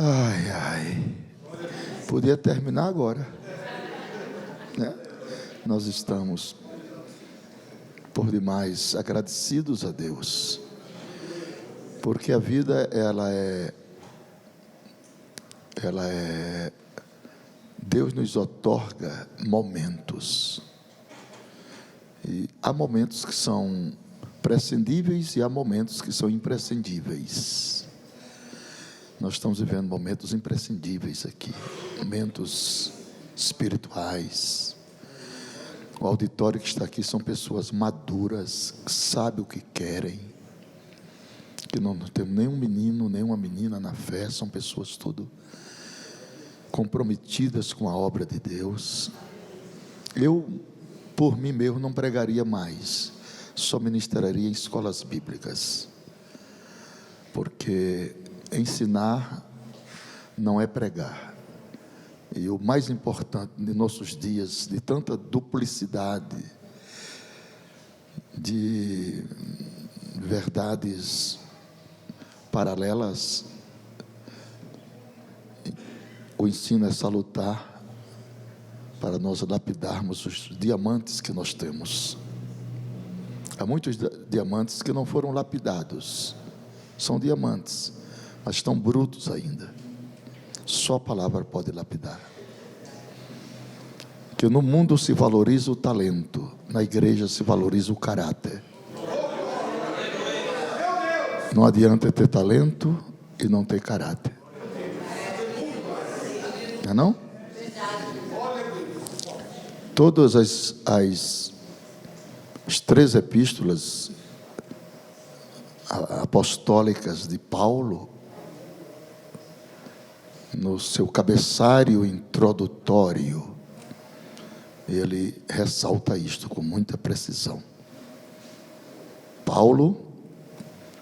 Ai, ai. Podia terminar agora, né? Nós estamos por demais agradecidos a Deus, porque a vida ela é Deus nos outorga momentos, e há momentos que são prescindíveis e há momentos que são imprescindíveis. Nós estamos vivendo momentos imprescindíveis aqui, momentos espirituais. O auditório que está aqui são pessoas maduras, que sabem o que querem, que não temos nenhum menino, nenhuma menina na fé, são pessoas tudo comprometidas com a obra de Deus. Eu, por mim mesmo, não pregaria mais, só ministraria em escolas bíblicas, porque ensinar não é pregar. E o mais importante de nossos dias, de tanta duplicidade, de verdades paralelas, o ensino é salutar para nós lapidarmos os diamantes que nós temos. Há muitos diamantes que não foram lapidados, são diamantes, mas estão brutos ainda. Só a palavra pode lapidar. Que no mundo se valoriza o talento, na igreja se valoriza o caráter. Não adianta ter talento e não ter caráter. Não é não? Todas as 3 epístolas apostólicas de Paulo, no seu cabeçário introdutório, ele ressalta isto com muita precisão. Paulo,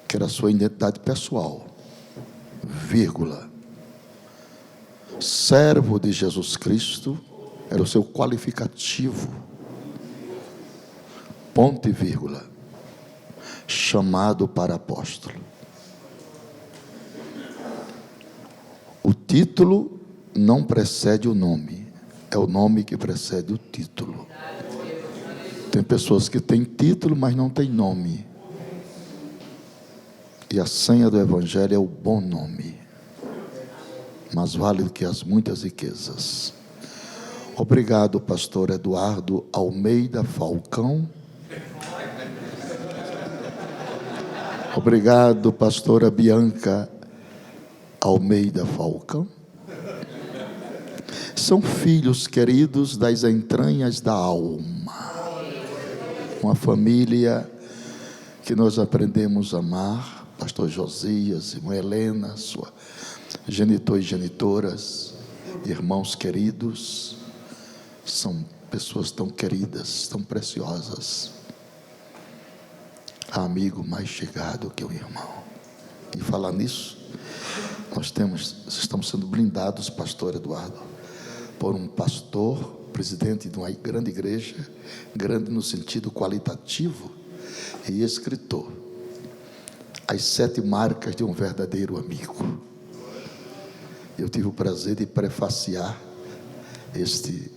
que era a sua identidade pessoal, vírgula, servo de Jesus Cristo, era o seu qualificativo, ponto e vírgula, chamado para apóstolo. O título não precede o nome, é o nome que precede o título. Tem pessoas que têm título, mas não têm nome. E a senha do Evangelho é o bom nome, mais vale do que as muitas riquezas. Obrigado, pastor Eduardo Almeida Falcão. Obrigado, pastora Bianca Almeida Falcão. São filhos queridos das entranhas da alma. Uma família que nós aprendemos a amar. Pastor Josias, irmã Helena, sua genitor e genitoras, irmãos queridos, são pessoas tão queridas, tão preciosas. Há amigo mais chegado que o irmão. E falar nisso, estamos sendo blindados, pastor Eduardo, por um pastor, presidente de uma grande igreja, grande no sentido qualitativo, e escritor. As 7 marcas de um verdadeiro amigo. Eu tive o prazer de prefaciar este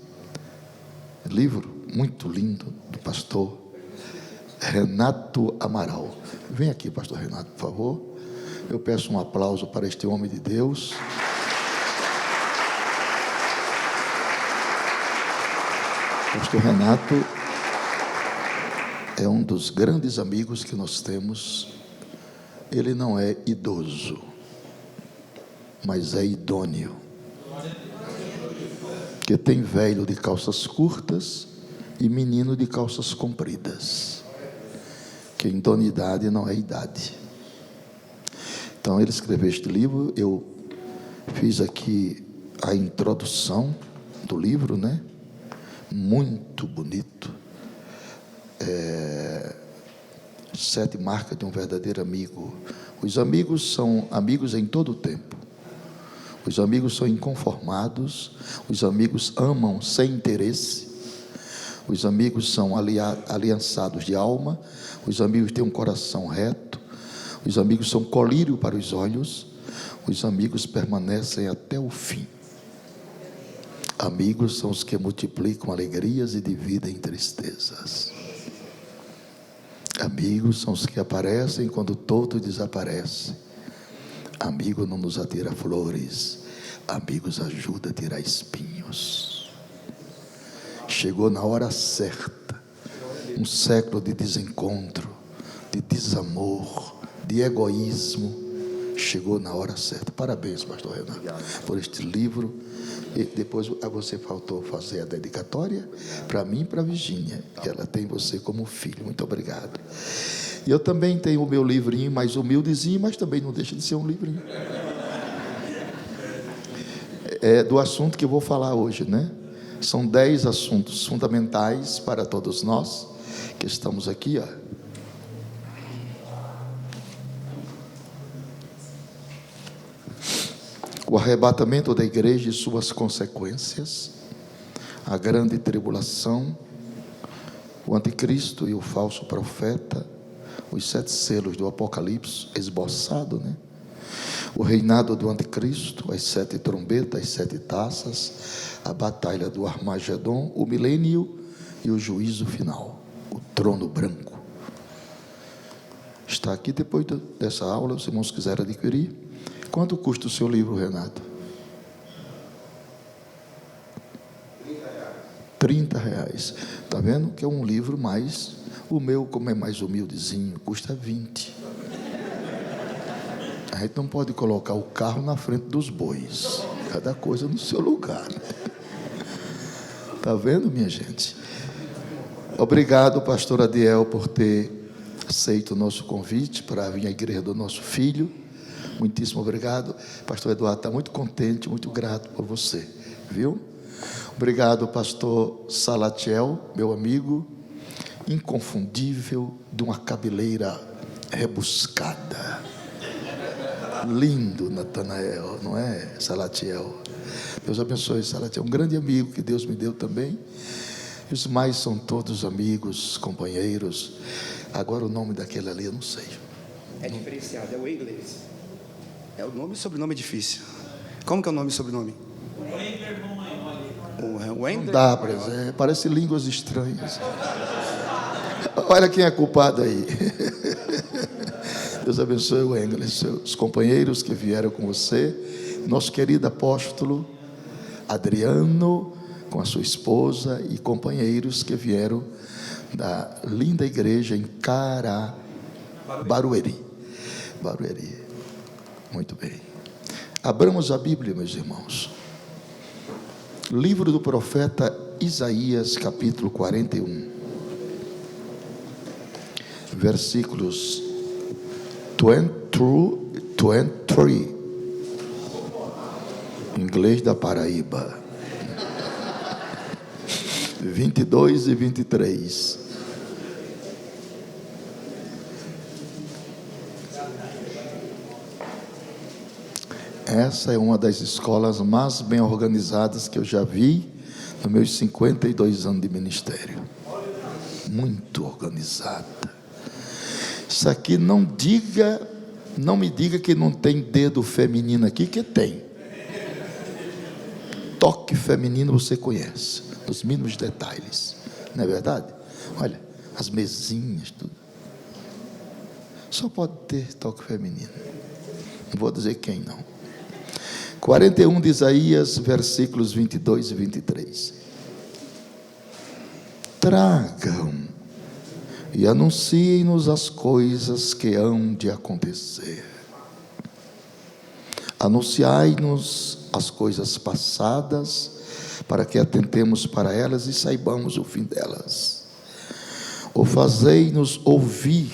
livro muito lindo do pastor Renato Amaral. Vem aqui, pastor Renato, por favor. Eu peço um aplauso para este homem de Deus. Pastor Renato é um dos grandes amigos que nós temos. Ele não é idoso, mas é idôneo. Porque tem velho de calças curtas e menino de calças compridas. Que idoneidade não é idade. Então ele escreveu este livro. Eu fiz aqui a introdução do livro, né? Muito bonito. 7 marcas de um verdadeiro amigo. Os amigos são amigos em todo o tempo. Os amigos são inconformados. Os amigos amam sem interesse. Os amigos são aliançados de alma. Os amigos têm um coração reto. Os amigos são colírio para os olhos. os amigos permanecem até o fim. Amigos são os que multiplicam alegrias e dividem tristezas. Amigos são os que aparecem quando todo desaparece. Amigo não nos atira flores, amigos ajuda a tirar espinhos. Chegou na hora certa, um século de desencontro, de desamor, de egoísmo. Chegou na hora certa. Parabéns, pastor Renato, por este livro. E depois a você faltou fazer a dedicatória para mim e para a Virgínia, que ela tem você como filho. Muito obrigado. E eu também tenho o meu livrinho, mais humildezinho, mas também não deixa de ser um livrinho. É do assunto que eu vou falar hoje, né? São 10 assuntos fundamentais para todos nós que estamos aqui, ó. O arrebatamento da igreja e suas consequências, a grande tribulação, o anticristo e o falso profeta, os 7 selos do Apocalipse esboçado, né? O reinado do anticristo, as 7 trombetas, as 7 taças, a batalha do Armagedon, o milênio e o juízo final, o trono branco. Está aqui depois dessa aula, os irmãos quiserem adquirir. Quanto custa o seu livro, Renato? R$30. Está vendo que é um livro mais... O meu, como é mais humildezinho, custa 20. A gente não pode colocar o carro na frente dos bois. Cada coisa no seu lugar. Está vendo, minha gente? Obrigado, pastor Adiel, por ter aceito o nosso convite para vir à igreja do nosso filho. Muitíssimo obrigado. Pastor Eduardo está muito contente, muito grato por você, viu? Obrigado, pastor Salatiel, meu amigo, inconfundível, de uma cabeleira rebuscada. Lindo, Natanael, não é, Salatiel? Deus abençoe, Salatiel, um grande amigo que Deus me deu também. E os mais são todos amigos, companheiros. Agora o nome daquele ali eu não sei. É diferenciado, é o inglês. É o nome e sobrenome difícil. Como que é o nome e sobrenome? Não dá para dizer, parece línguas estranhas. Olha quem é culpado aí. Deus abençoe o Engel, seus companheiros que vieram com você, nosso querido apóstolo Adriano, com a sua esposa e companheiros que vieram da linda igreja em Barueri. Muito bem. Abramos a Bíblia, meus irmãos. Livro do profeta Isaías, capítulo 41. Versículos 23. Inglês da Paraíba. 22 e 23. Essa é uma das escolas mais bem organizadas que eu já vi nos meus 52 anos de ministério. Muito organizada. Isso aqui não me diga que não tem dedo feminino aqui, que tem. Toque feminino você conhece, nos mínimos detalhes, não é verdade? Olha, as mesinhas, tudo. Só pode ter toque feminino. Não vou dizer quem não. 41 de Isaías, versículos 22 e 23. Tragam e anunciem-nos as coisas que hão de acontecer. Anunciai-nos as coisas passadas, para que atentemos para elas e saibamos o fim delas. Ou fazei-nos ouvir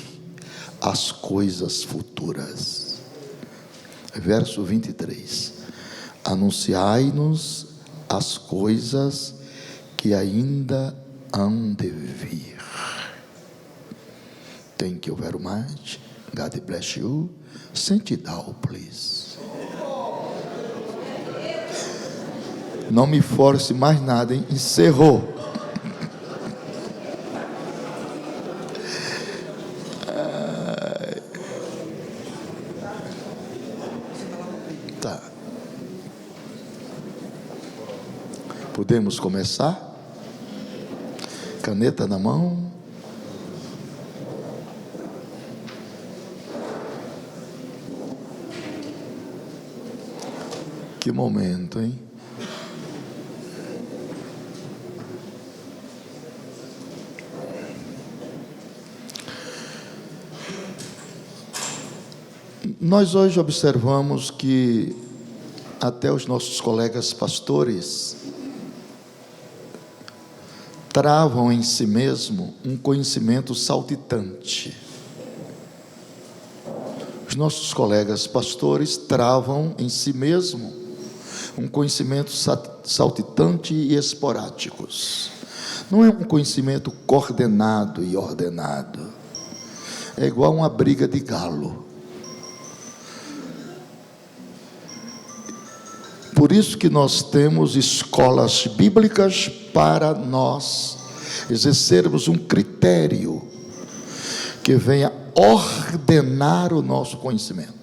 as coisas futuras. Verso 23. Anunciai-nos as coisas que ainda hão de vir. Thank you very much. God bless you. Sit down, please. Não me force mais nada, hein? Encerrou. Podemos começar? Caneta na mão. Que momento, hein? Nós hoje observamos que até os nossos colegas pastores travam em si mesmo um conhecimento saltitante. Os nossos colegas pastores travam em si mesmo um conhecimento saltitante e esporádicos. Não é um conhecimento coordenado e ordenado. É igual uma briga de galo. Por isso que nós temos escolas bíblicas para nós exercermos um critério que venha ordenar o nosso conhecimento.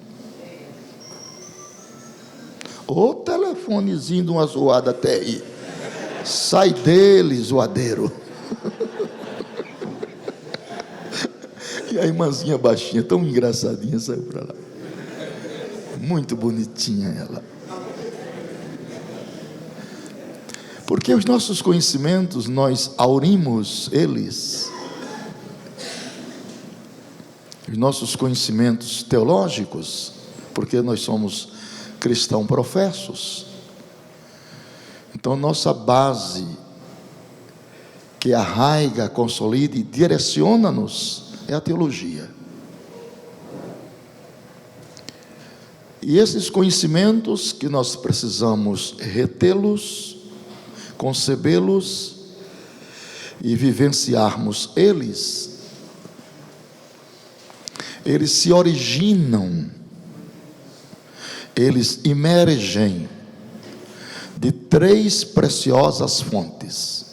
O telefonezinho de uma zoada até aí. Sai dele, zoadeiro. E a irmãzinha baixinha, tão engraçadinha, saiu para lá. Muito bonitinha ela. Porque os nossos conhecimentos, nós aurimos eles. Os nossos conhecimentos teológicos, porque nós somos cristãos professos. Então, nossa base, que arraiga, consolida e direciona-nos, é a teologia. E esses conhecimentos que nós precisamos retê-los, concebê-los e vivenciarmos eles se originam, eles emergem de 3 preciosas fontes.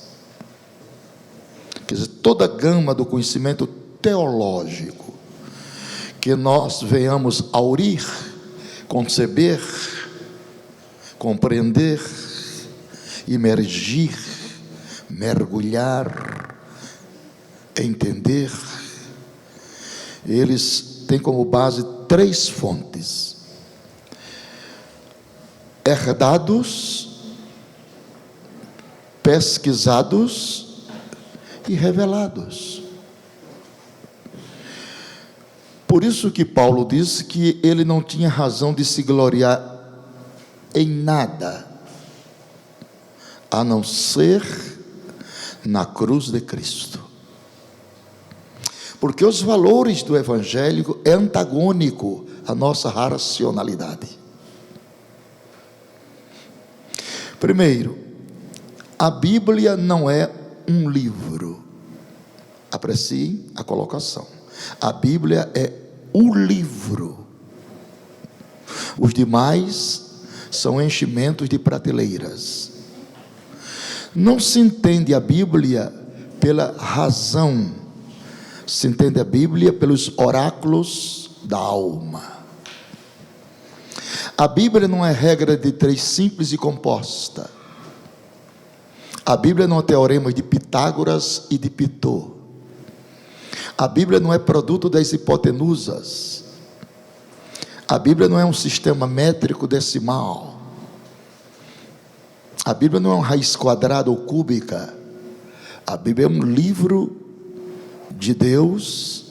Quer dizer, toda a gama do conhecimento teológico que nós venhamos aurir, conceber, compreender, imergir, mergulhar, entender, eles têm como base 3 fontes: herdados, pesquisados e revelados. Por isso que Paulo disse que ele não tinha razão de se gloriar em nada, a não ser na cruz de Cristo. Porque os valores do Evangelho é antagônico à nossa racionalidade. Primeiro, a Bíblia não é um livro. Aprecie a colocação. A Bíblia é o livro. Os demais são enchimentos de prateleiras. Não se entende a Bíblia pela razão, se entende a Bíblia pelos oráculos da alma. A Bíblia não é regra de 3 simples e composta. A Bíblia não é teorema de Pitágoras e de Pitô. A Bíblia não é produto das hipotenusas. A Bíblia não é um sistema métrico decimal. A Bíblia não é uma raiz quadrada ou cúbica. A Bíblia é um livro de Deus,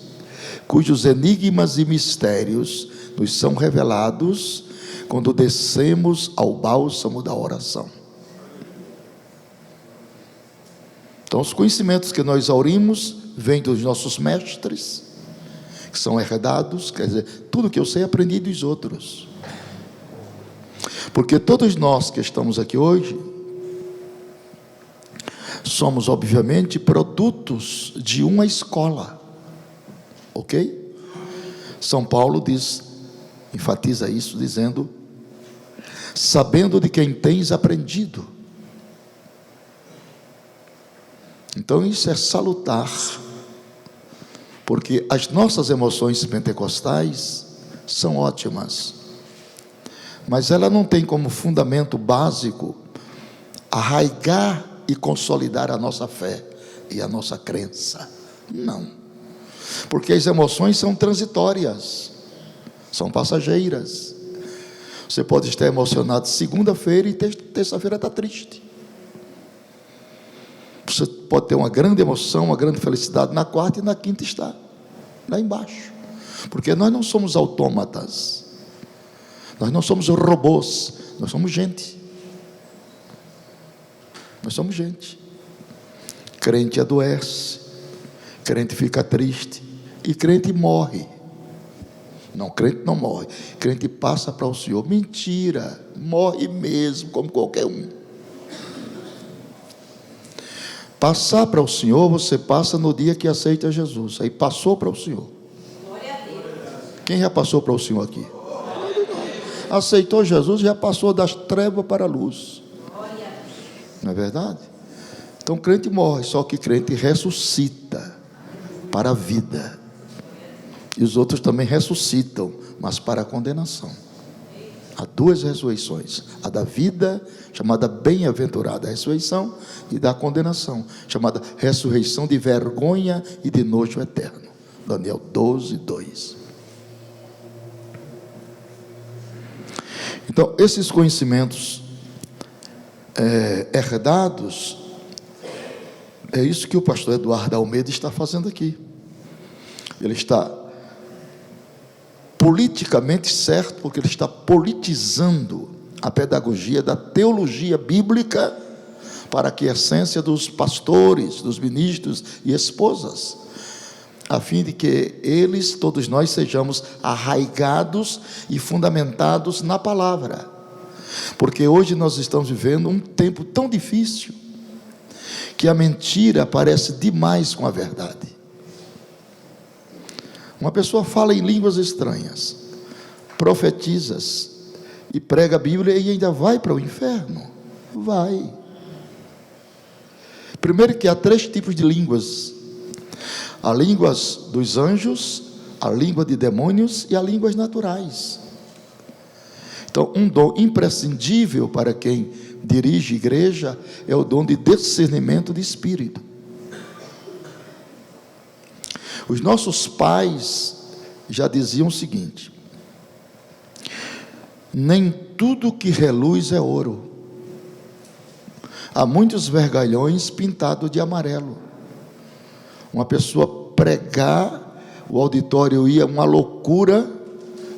cujos enigmas e mistérios nos são revelados quando descemos ao bálsamo da oração. Então, os conhecimentos que nós aurimos vêm dos nossos mestres, que são herdados, quer dizer, tudo que eu sei aprendi dos outros. Porque todos nós que estamos aqui hoje somos, obviamente, produtos de uma escola, ok? São Paulo enfatiza isso dizendo: sabendo de quem tens aprendido. Então isso é salutar, porque as nossas emoções pentecostais são ótimas, mas ela não tem como fundamento básico arraigar e consolidar a nossa fé e a nossa crença. Não. Porque as emoções são transitórias, são passageiras. Você pode estar emocionado segunda-feira e terça-feira está triste. Você pode ter uma grande emoção, uma grande felicidade na quarta e na quinta está lá embaixo. Porque nós não somos autômatas, nós não somos robôs, nós somos gente. Nós somos gente. Crente adoece, crente fica triste e crente morre. Não, crente não morre, crente passa para o Senhor. Mentira, morre mesmo, como qualquer um. Passar para o Senhor, você passa no dia que aceita Jesus. Aí passou para o Senhor. Quem já passou para o Senhor aqui? Aceitou Jesus, já passou das trevas para a luz. Não é verdade? Então crente morre, só que crente ressuscita para a vida. E os outros também ressuscitam, mas para a condenação. Há duas ressurreições: a da vida, chamada bem-aventurada ressurreição, e da condenação, chamada ressurreição de vergonha e de nojo eterno. Daniel 12, 2. Então, esses conhecimentos herdados, é isso que o pastor Eduardo Almeida está fazendo aqui. Ele está politicamente certo, porque ele está politizando a pedagogia da teologia bíblica, para que a essência dos pastores, dos ministros e esposas, a fim de que eles, todos nós, sejamos arraigados e fundamentados na palavra. Porque hoje nós estamos vivendo um tempo tão difícil, que a mentira parece demais com a verdade. Uma pessoa fala em línguas estranhas, profetiza e prega a Bíblia e ainda vai para o inferno. Vai. Primeiro que há 3 tipos de línguas: a língua dos anjos, a língua de demônios e as línguas naturais. Então, um dom imprescindível para quem dirige igreja é o dom de discernimento de espírito. Os nossos pais já diziam o seguinte: nem tudo que reluz é ouro. Há muitos vergalhões pintados de amarelo. Uma pessoa pregar, o auditório ia uma loucura,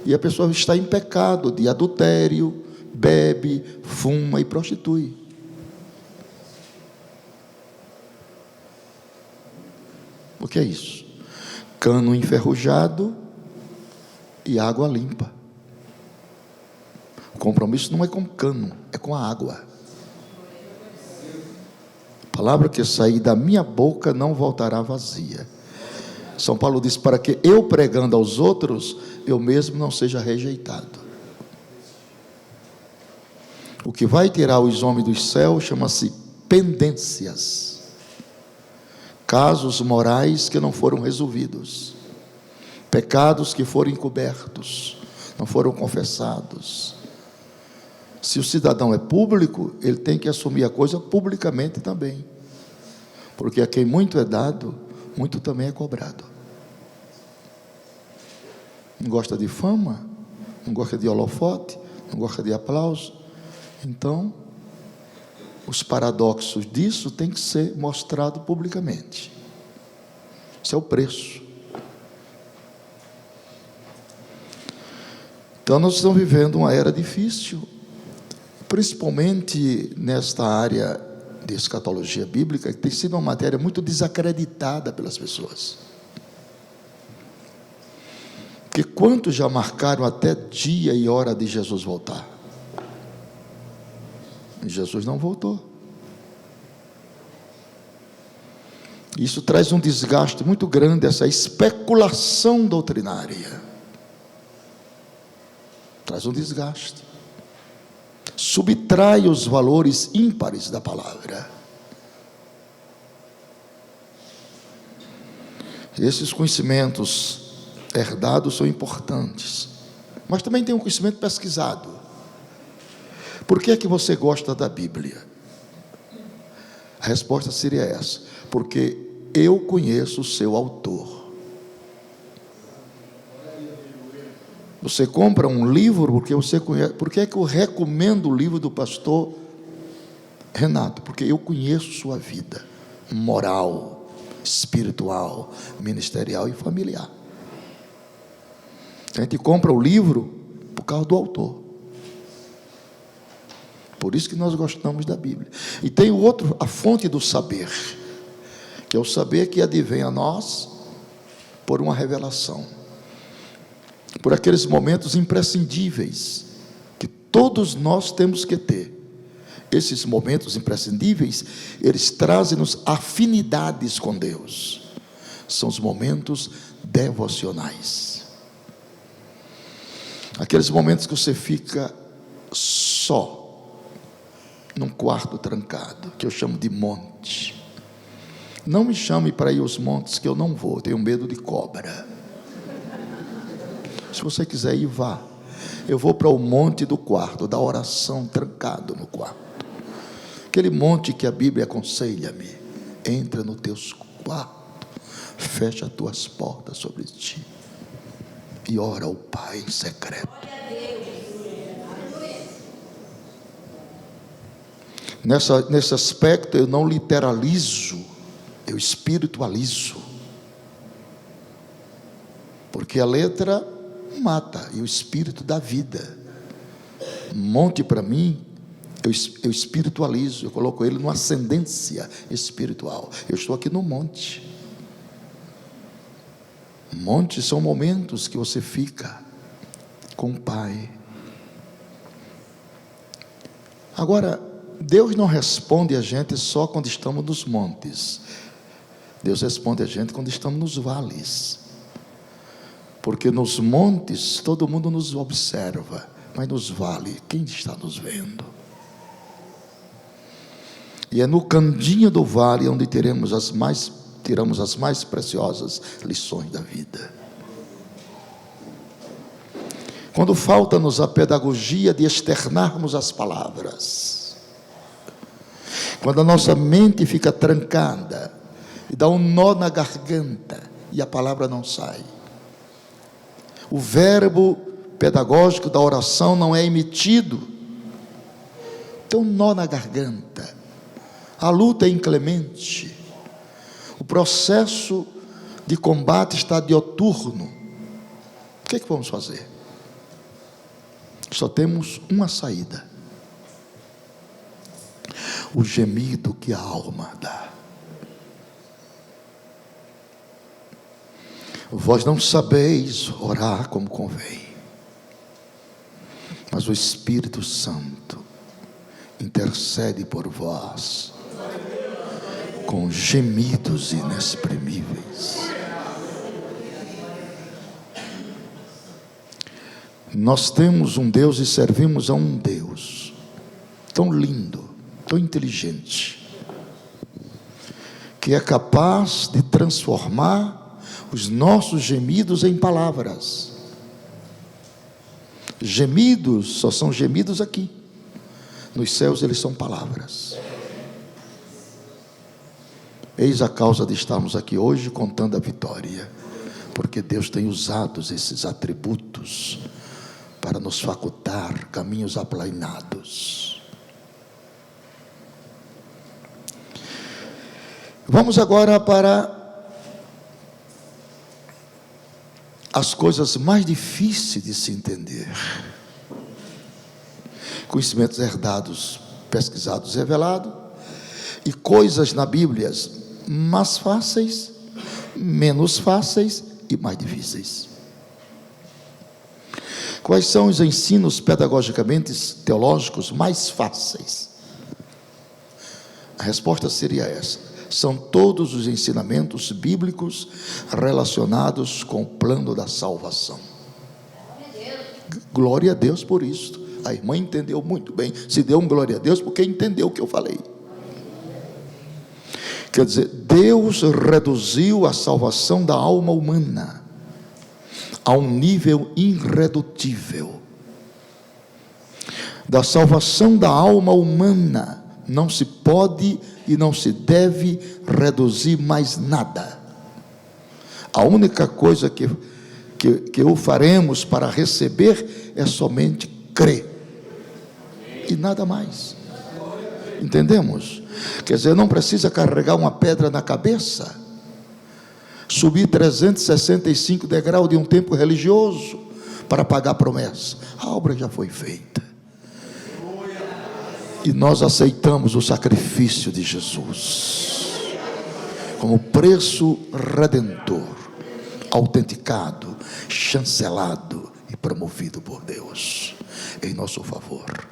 e a pessoa está em pecado de adultério, bebe, fuma e prostitui. O que é isso? Cano enferrujado e água limpa. O compromisso não é com cano, é com a água. A palavra que sair da minha boca não voltará vazia. São Paulo diz: para que eu pregando aos outros, eu mesmo não seja rejeitado. O que vai tirar os homens dos céus chama-se pendências, casos morais que não foram resolvidos, pecados que foram encobertos, não foram confessados. Se o cidadão é público, ele tem que assumir a coisa publicamente também, porque a quem muito é dado, muito também é cobrado. Não gosta de fama, não gosta de holofote, não gosta de aplauso. Então, os paradoxos disso têm que ser mostrados publicamente. Esse é o preço. Então, nós estamos vivendo uma era difícil, principalmente nesta área de escatologia bíblica, que tem sido uma matéria muito desacreditada pelas pessoas. Porque quantos já marcaram até dia e hora de Jesus voltar? E Jesus não voltou. Isso traz um desgaste muito grande, essa especulação doutrinária. Traz um desgaste. Subtrai os valores ímpares da palavra. Esses conhecimentos herdados são importantes, mas também tem um conhecimento pesquisado. Por que é que você gosta da Bíblia? A resposta seria essa: porque eu conheço o seu autor. Você compra um livro porque você conhece. Por que é que eu recomendo o livro do pastor Renato? Porque eu conheço sua vida moral, espiritual, ministerial e familiar. A gente compra o livro por causa do autor. Por isso que nós gostamos da Bíblia. E tem o outro, a fonte do saber, que é o saber que advém a nós por uma revelação, por aqueles momentos imprescindíveis que todos nós temos que ter. Esses momentos imprescindíveis, eles trazem-nos afinidades com Deus. São os momentos devocionais. Aqueles momentos que você fica só, num quarto trancado, que eu chamo de monte. Não me chame para ir aos montes, que eu não vou, tenho medo de cobra. Se você quiser ir, vá. Eu vou para o monte do quarto, da oração, trancado no quarto. Aquele monte que a Bíblia aconselha-me: entra no teu quarto, fecha as tuas portas sobre ti e ora ao Pai em secreto. Nesse aspecto eu não literalizo, eu espiritualizo, porque a letra mata e o espírito dá vida. Monte, para mim, eu espiritualizo, eu coloco ele numa ascendência espiritual. Eu estou aqui no monte. Montes são momentos que você fica com o Pai. Agora, Deus não responde a gente só quando estamos nos montes. Deus responde a gente quando estamos nos vales. Porque nos montes todo mundo nos observa, mas nos vales, quem está nos vendo? E é no candinho do vale onde tiramos as mais preciosas lições da vida. Quando falta-nos a pedagogia de externarmos as palavras, quando a nossa mente fica trancada e dá um nó na garganta e a palavra não sai, o verbo pedagógico da oração não é emitido, tem um nó na garganta, a luta é inclemente, o processo de combate está dioturno. O que vamos fazer? Só temos uma saída: o gemido que a alma dá. Vós não sabeis orar como convém, mas o Espírito Santo intercede por vós com gemidos inexprimíveis. Nós temos um Deus e servimos a um Deus tão lindo, tão inteligente, que é capaz de transformar os nossos gemidos em palavras. Gemidos só são gemidos aqui. Nos céus eles são palavras. Eis a causa de estarmos aqui hoje contando a vitória, porque Deus tem usado esses atributos para nos facultar caminhos aplainados. Vamos agora para as coisas mais difíceis de se entender. Conhecimentos herdados, pesquisados, revelados, e coisas na Bíblia mais fáceis, menos fáceis e mais difíceis. Quais são os ensinos pedagogicamente teológicos mais fáceis? A resposta seria essa: são todos os ensinamentos bíblicos relacionados com o plano da salvação. Glória a Deus por isso. A irmã entendeu muito bem. Se deu um glória a Deus porque entendeu o que eu falei. Quer dizer, Deus reduziu a salvação da alma humana a um nível irredutível. Da salvação da alma humana não se pode e não se deve reduzir mais nada. A única coisa que o faremos para receber é somente crer, e nada mais. Entendemos? Quer dizer, não precisa carregar uma pedra na cabeça, subir 365 degraus de um templo religioso para pagar a promessa. A obra já foi feita, e nós aceitamos o sacrifício de Jesus como preço redentor, autenticado, chancelado e promovido por Deus em nosso favor.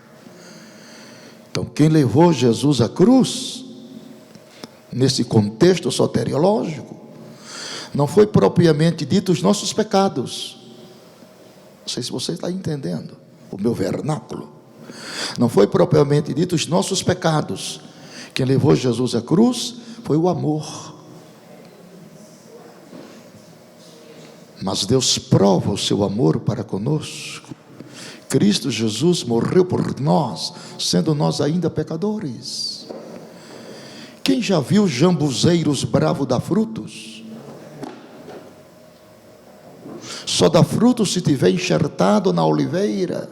Então, quem levou Jesus à cruz, nesse contexto soteriológico, não foi propriamente dito os nossos pecados. Não sei se você está entendendo o meu vernáculo. Não foi propriamente dito os nossos pecados. Quem levou Jesus à cruz foi o amor. Mas Deus prova o seu amor para conosco. Cristo Jesus morreu por nós, sendo nós ainda pecadores. Quem já viu jambuzeiros bravos dar frutos? Só dá frutos se tiver enxertado na oliveira.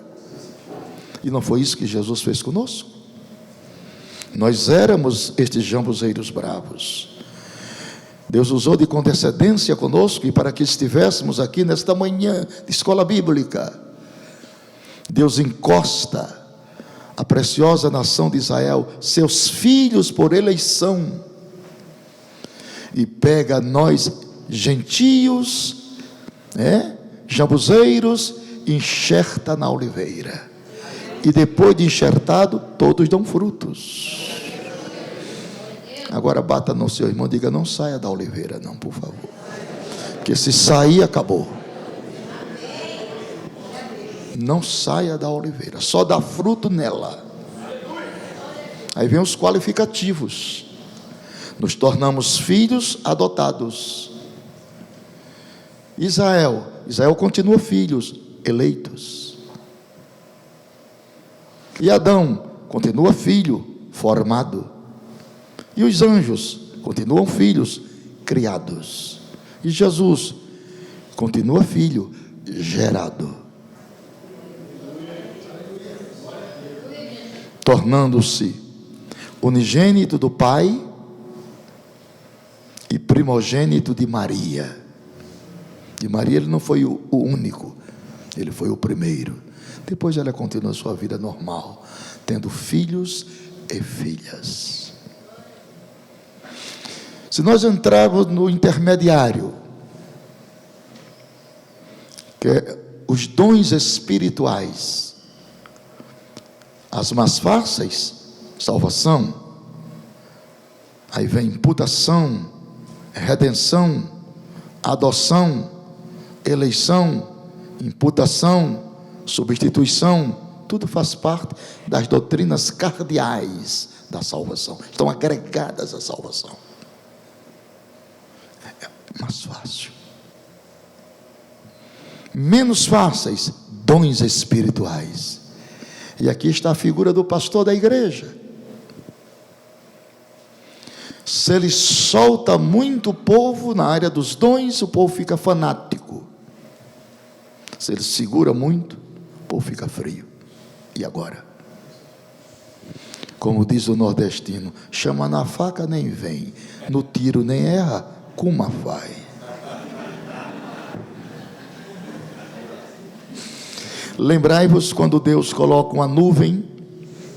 E não foi isso que Jesus fez conosco? Nós éramos estes jambuzeiros bravos. Deus usou de condescendência conosco, e para que estivéssemos aqui nesta manhã de escola bíblica, Deus encosta a preciosa nação de Israel, seus filhos por eleição, e pega nós, gentios, jambuzeiros, enxerta na oliveira, e depois de enxertado, todos dão frutos. Agora bata no seu irmão e diga: não saia da oliveira não, por favor, porque se sair, acabou. Não saia da oliveira, só dá fruto nela. Aí vem os qualificativos: nos tornamos filhos adotados. Israel continua filhos eleitos. E Adão continua filho formado. E os anjos continuam filhos criados. E Jesus continua filho gerado, tornando-se unigênito do Pai e primogênito de Maria. De Maria ele não foi o único, ele foi o primeiro. Depois ela continua a sua vida normal, tendo filhos e filhas. Se nós entrarmos no intermediário, que é os dons espirituais, as mais fáceis, salvação, aí vem imputação, redenção, adoção, eleição, imputação, substituição, tudo faz parte das doutrinas cardeais da salvação, estão agregadas à salvação. É mais fácil. Menos fáceis, dons espirituais. E aqui está a figura do pastor da igreja. Se ele solta muito o povo na área dos dons, o povo fica fanático. Se ele segura muito, o povo fica frio. E agora? Como diz o nordestino: chama na faca nem vem, no tiro nem erra, como vai. Lembrai-vos quando Deus coloca uma nuvem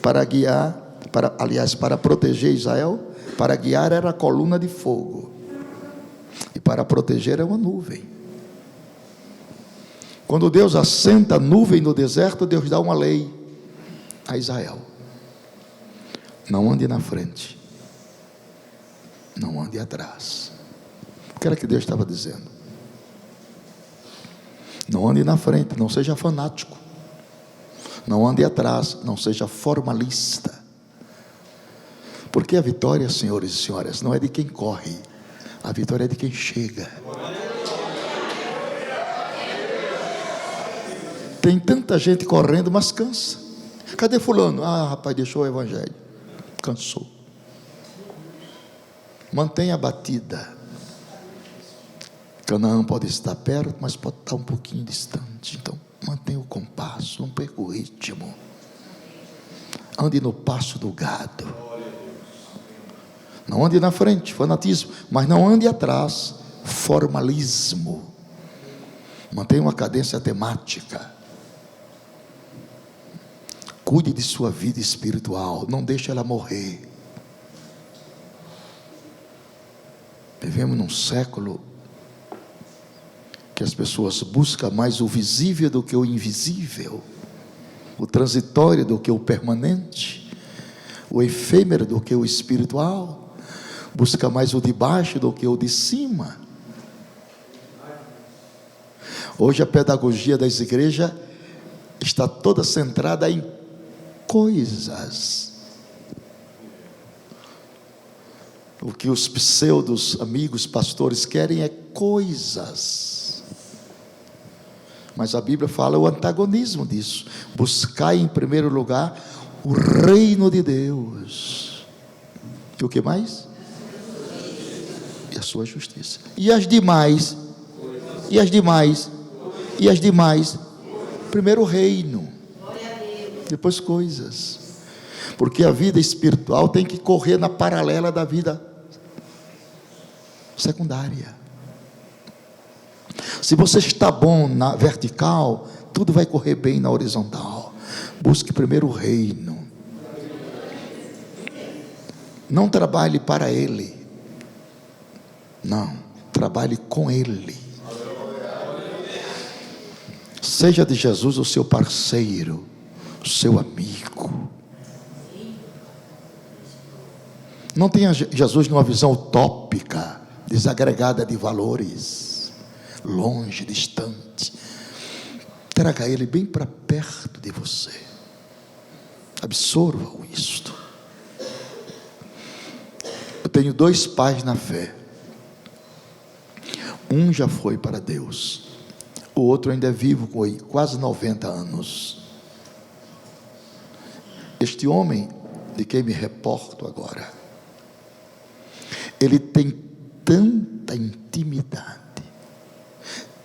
para guiar, para proteger Israel. Para guiar era a coluna de fogo, e para proteger é uma nuvem. Quando Deus assenta a nuvem no deserto, Deus dá uma lei a Israel: não ande na frente, não ande atrás. O que era que Deus estava dizendo? Não ande na frente, não seja fanático. Não ande atrás, não seja formalista. Porque a vitória, senhores e senhoras, não é de quem corre, a vitória é de quem chega. Tem tanta gente correndo, mas cansa. Cadê fulano? Ah, rapaz, deixou o evangelho. Cansou. Mantenha a batida. Canaã pode estar perto, mas pode estar um pouquinho distante. Então, mantenha o compasso, não perca o ritmo. Ande no passo do gado. Não ande na frente, fanatismo, mas não ande atrás, formalismo. Mantenha uma cadência temática. Cuide de sua vida espiritual, não deixe ela morrer. Vivemos num século que as pessoas buscam mais o visível do que o invisível, o transitório do que o permanente, o efêmero do que o espiritual, busca mais o de baixo do que o de cima. Hoje a pedagogia das igrejas está toda centrada em coisas. O que os pseudos amigos pastores querem é coisas. Mas a Bíblia fala o antagonismo disso. Buscai em primeiro lugar o reino de Deus. E o que mais? E a sua justiça. E as demais? E as demais? E as demais? Primeiro o reino, depois coisas. Porque a vida espiritual tem que correr na paralela da vida secundária. Se você está bom na vertical, tudo vai correr bem na horizontal. Busque primeiro o reino. Não trabalhe para ele. Não, trabalhe com ele. Seja de Jesus o seu parceiro, o seu amigo. Não tenha Jesus numa visão utópica, desagregada de valores, longe, distante. Traga ele bem para perto de você. Absorva-o isto. Eu tenho 2 pais na fé. Um já foi para Deus. O outro ainda é vivo com quase 90 anos. Este homem, de quem me reporto agora, ele tem tanta intimidade,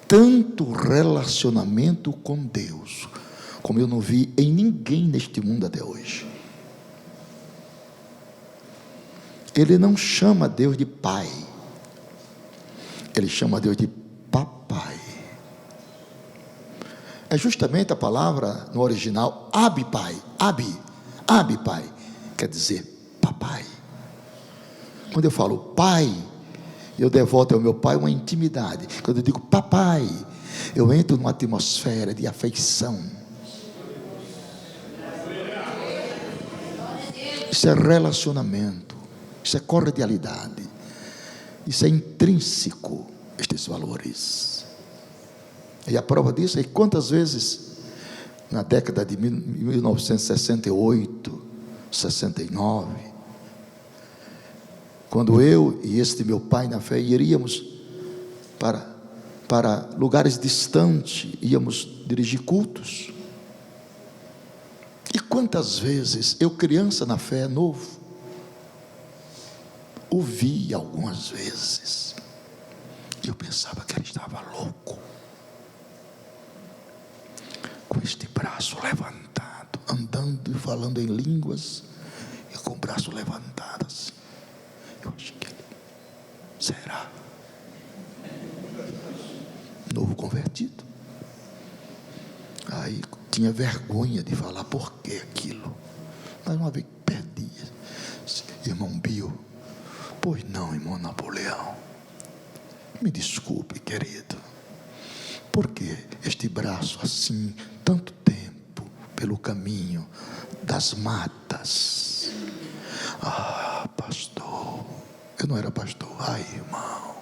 tanto relacionamento com Deus, como eu não vi em ninguém neste mundo até hoje. Ele não chama Deus de pai, ele chama Deus de papai. É justamente a palavra no original, Abi pai, Abi pai, quer dizer papai. Quando eu falo pai, eu devoto ao meu pai uma intimidade. Quando eu digo papai, eu entro numa atmosfera de afeição. Isso é relacionamento, isso é cordialidade, isso é intrínseco, estes valores. E a prova disso é que quantas vezes, na década de 1968, 69, quando eu e este meu pai na fé iríamos para lugares distantes, íamos dirigir cultos. E quantas vezes eu, criança na fé, novo, ouvi algumas vezes, e eu pensava que ele estava louco, com este braço levantado, andando e falando em línguas, e com o braço levantado assim. Eu achei que ele, será? Novo convertido. Aí tinha vergonha de falar por que aquilo. Mas uma vez perdi. Irmão Bio, pois não, irmão Napoleão, me desculpe, querido, porque este braço assim, tanto tempo pelo caminho das matas. Ah, pastor, eu não era pastor. Ai, irmão,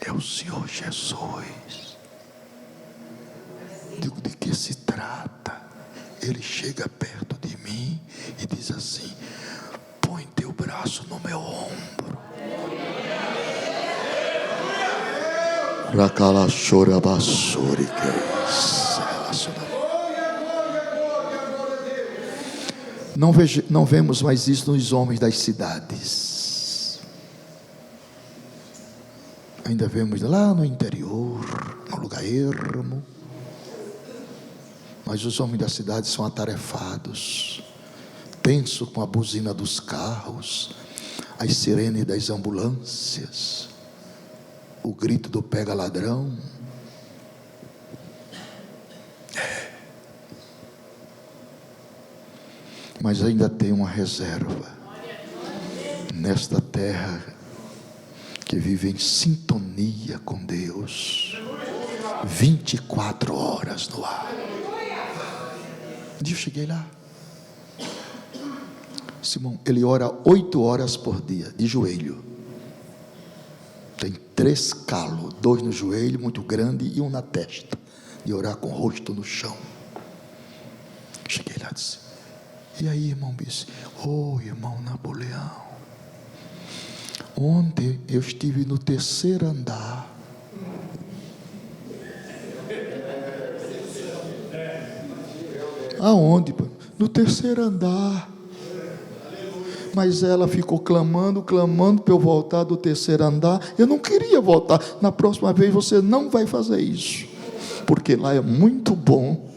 é o Senhor Jesus. Digo, de que se trata? Ele chega perto de mim e diz assim: põe teu braço no meu ombro. Rakala chora basuri, que é isso? Não vemos mais isso nos homens das cidades. Ainda vemos lá no interior, no lugar ermo. Mas os homens da cidade são atarefados, tenso com a buzina dos carros, as sirenes das ambulâncias, o grito do pega ladrão. Mas ainda tem uma reserva nesta terra que vive em sintonia com Deus, 24 horas no ar. Um dia eu cheguei lá, Simão, ele ora 8 horas por dia, de joelho. Tem 3 calos, 2 no joelho, muito grande, e um na testa, de orar com o rosto no chão. Cheguei lá e disse: e aí, irmão Bice? Irmão Napoleão, ontem eu estive no 3º andar. Aonde? No 3º andar. Mas ela ficou clamando para eu voltar do 3º andar. Eu não queria voltar. Na próxima vez você não vai fazer isso, porque lá é muito bom.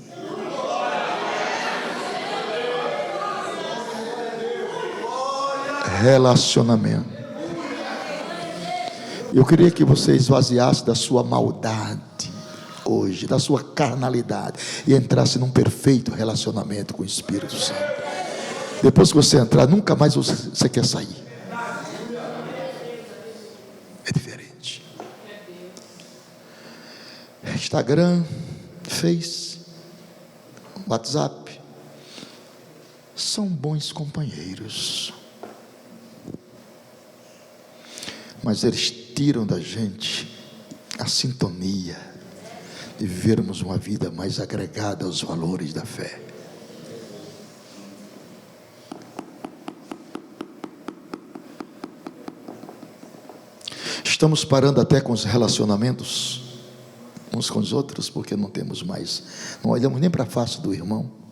Relacionamento. Eu queria que você esvaziasse da sua maldade hoje, da sua carnalidade, e entrasse num perfeito relacionamento com o Espírito Santo. Depois que você entrar, nunca mais você quer sair. É diferente. Instagram, Face, WhatsApp são bons companheiros, mas eles tiram da gente a sintonia de vivermos uma vida mais agregada aos valores da fé. Estamos parando até com os relacionamentos uns com os outros, porque não temos mais, não olhamos nem para a face do irmão.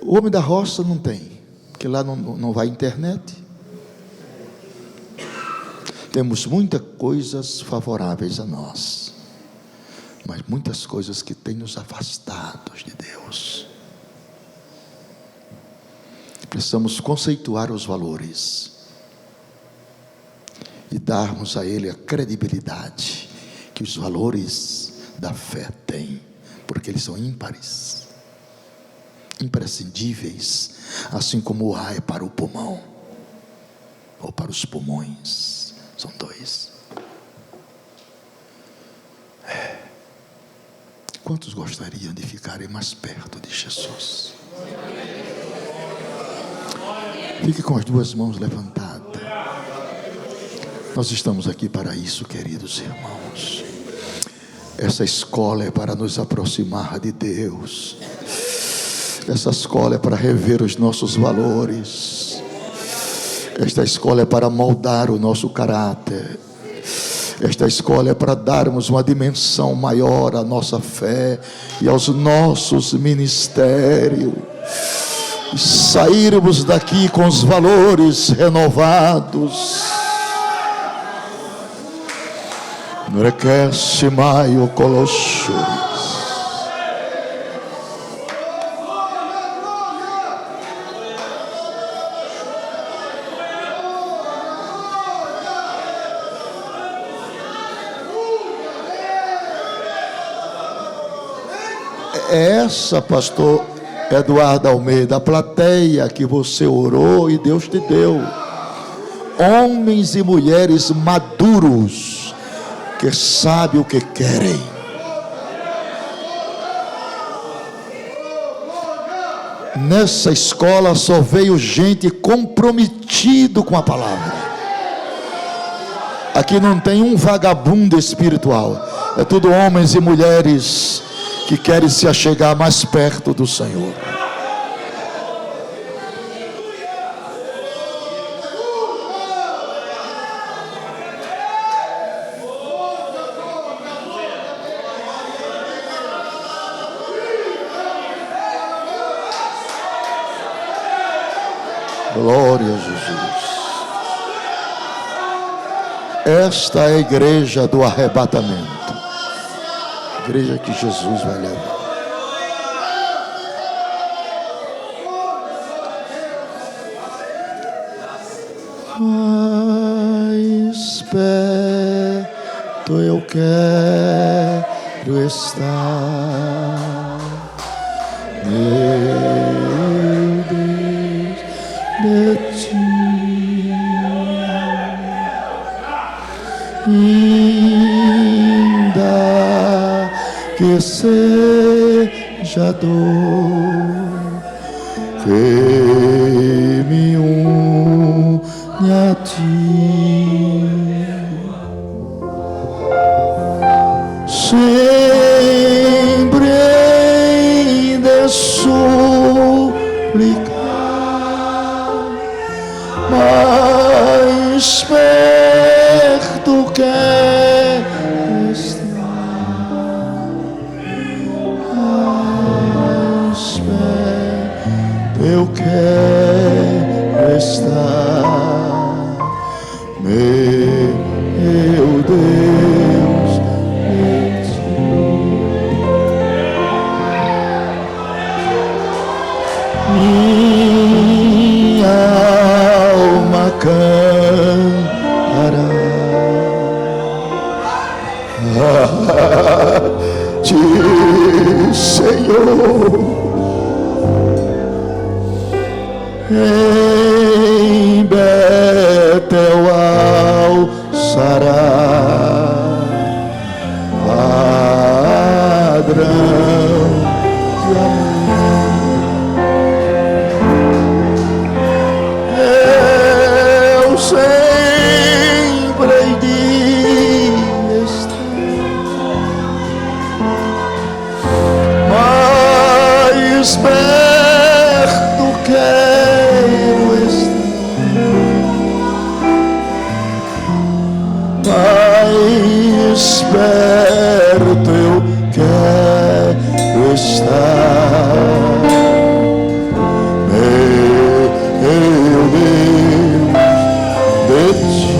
O homem da roça não tem, porque lá não vai internet. Temos muitas coisas favoráveis a nós, mas muitas coisas que têm nos afastados de Deus. Precisamos conceituar os valores e darmos a Ele a credibilidade que os valores da fé têm, porque eles são ímpares, imprescindíveis, assim como o ar é para o pulmão, ou para os pulmões. São 2. Quantos gostariam de ficarem mais perto de Jesus? Fique com as 2 mãos levantadas. Nós estamos aqui para isso, queridos irmãos. Essa escola é para nos aproximar de Deus. Essa escola é para rever os nossos valores. Esta escola é para moldar o nosso caráter. Esta escola é para darmos uma dimensão maior à nossa fé e aos nossos ministérios. E sairmos daqui com os valores renovados. Requece maio colosso. Essa, pastor Eduardo Almeida, a plateia que você orou e Deus te deu. Homens e mulheres maduros, que sabem o que querem. Nessa escola só veio gente comprometido com a palavra. Aqui não tem um vagabundo espiritual. É tudo homens e mulheres que querem se achegar mais perto do Senhor. Glória a Jesus. Esta é a igreja do arrebatamento. Igreja que Jesus vai levar. Mais perto eu quero estar, meu Deus, de ti. Ainda que seja dor que me une a ti, sempre hei de suplicar, mais perto quero estar, mais perto eu quero estar, meu Deus, de ti. Minha alma cantará ti, Senhor, em Betel alçará padrão de amor. Eu sempre hei de mais perto quero estar, mais perto eu quero estar, meu Deus, de ti.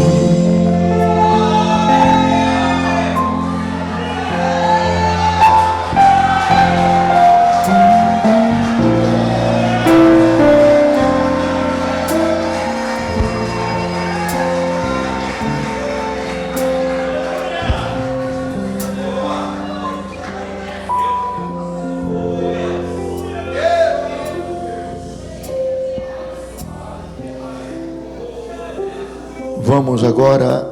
Vamos agora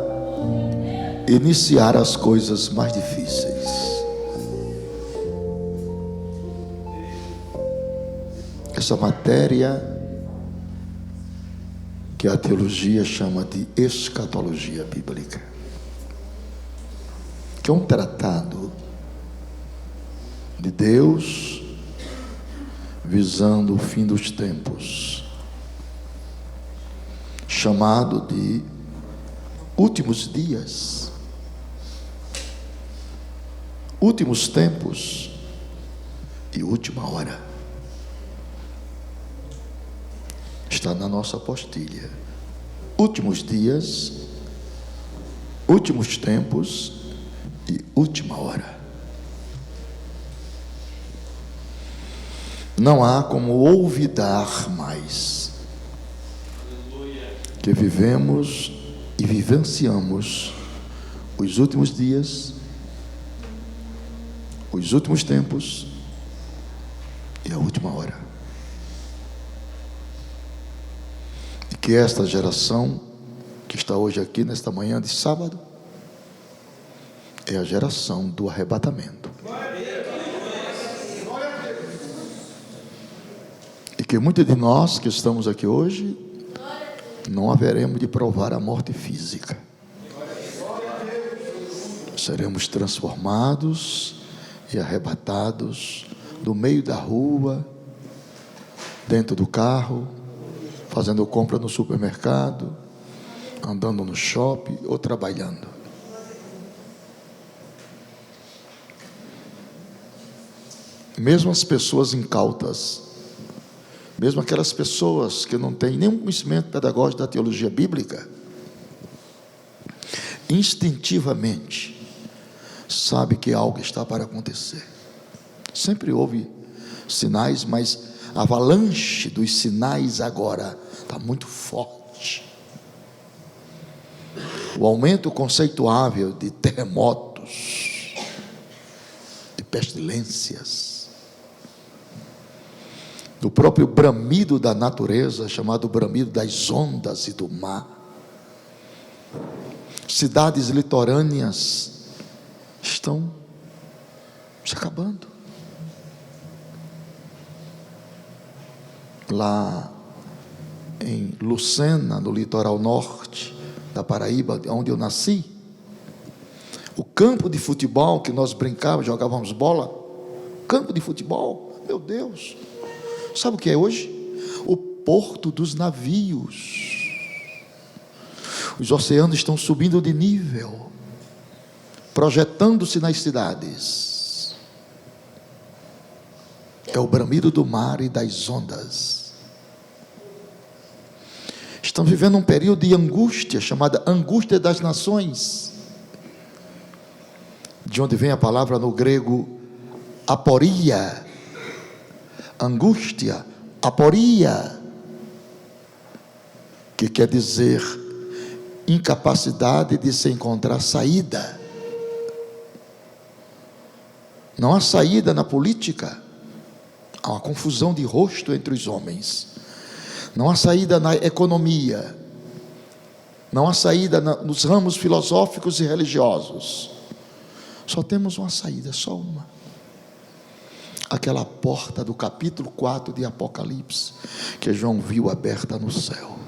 iniciar as coisas mais difíceis. Essa matéria que a teologia chama de escatologia bíblica, que é um tratado de Deus visando o fim dos tempos, chamado de últimos dias, últimos tempos e última hora. Está na nossa apostila. Últimos dias, últimos tempos e última hora. Não há como olvidar mais que vivemos e vivenciamos os últimos dias, os últimos tempos e a última hora. E que esta geração que está hoje aqui nesta manhã de sábado é a geração do arrebatamento. E que muitos de nós que estamos aqui hoje não haveremos de provar a morte física. Seremos transformados e arrebatados do meio da rua, dentro do carro, fazendo compra no supermercado, andando no shopping ou trabalhando. Mesmo as pessoas incautas, Mesmo aquelas pessoas que não têm nenhum conhecimento pedagógico da teologia bíblica, instintivamente sabe que algo está para acontecer. Sempre houve sinais, mas a avalanche dos sinais agora está muito forte. O aumento conceituável de terremotos, de pestilências, do próprio bramido da natureza, chamado bramido das ondas e do mar. Cidades litorâneas estão se acabando. Lá em Lucena, no litoral norte da Paraíba, onde eu nasci, o campo de futebol que nós brincávamos, jogávamos bola, campo de futebol, meu Deus, sabe o que é hoje? O porto dos navios. Os oceanos estão subindo de nível, projetando-se nas cidades. É o bramido do mar e das ondas. Estamos vivendo um período de angústia, chamada angústia das nações, de onde vem a palavra no grego aporia. Angústia, aporia, que quer dizer incapacidade de se encontrar saída. Não há saída na política, há uma confusão de rosto entre os homens. Não há saída na economia, não há saída nos ramos filosóficos e religiosos. Só temos uma saída, só uma. Aquela porta do capítulo 4 de Apocalipse, que João viu aberta no céu.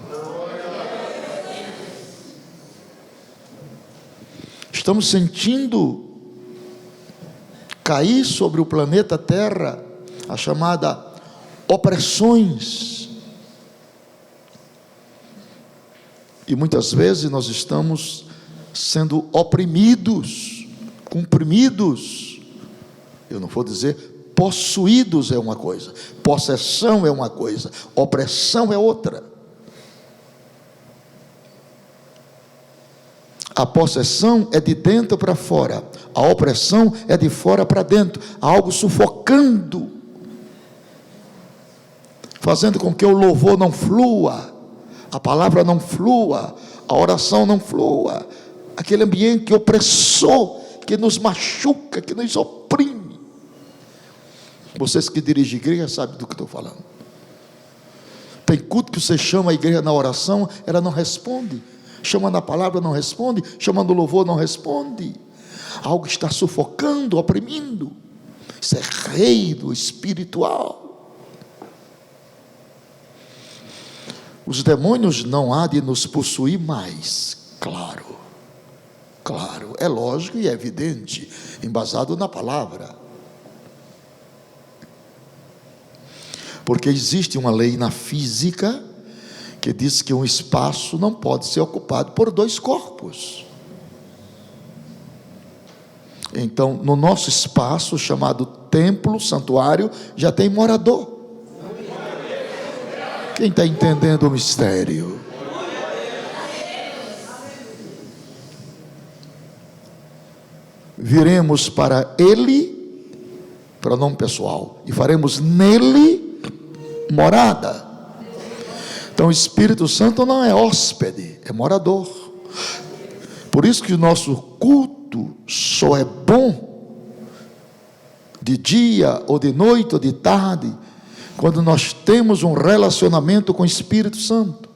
Estamos sentindo cair sobre o planeta Terra a chamada opressões. E muitas vezes nós estamos sendo oprimidos, comprimidos. Eu não vou dizer possuídos é uma coisa, possessão é uma coisa, opressão é outra. A possessão é de dentro para fora, a opressão é de fora para dentro, algo sufocando, fazendo com que o louvor não flua, a palavra não flua, a oração não flua, aquele ambiente opressor, que nos machuca, que nos oprime. Vocês que dirigem igreja sabem do que estou falando. Tem culto que você chama a igreja na oração, ela não responde. Chama na palavra, não responde. Chama no louvor, não responde. Algo está sufocando, oprimindo. Isso é reino espiritual. Os demônios não há de nos possuir mais. Claro, é lógico e é evidente, embasado na palavra. Porque existe uma lei na física que diz que um espaço não pode ser ocupado por dois corpos. Então, no nosso espaço chamado templo, santuário, já tem morador. Quem está entendendo o mistério? Viremos para ele, pronome pessoal, e faremos nele morada. Então o Espírito Santo não é hóspede, é morador. Por isso que o nosso culto só é bom de dia ou de noite ou de tarde, quando nós temos um relacionamento com o Espírito Santo.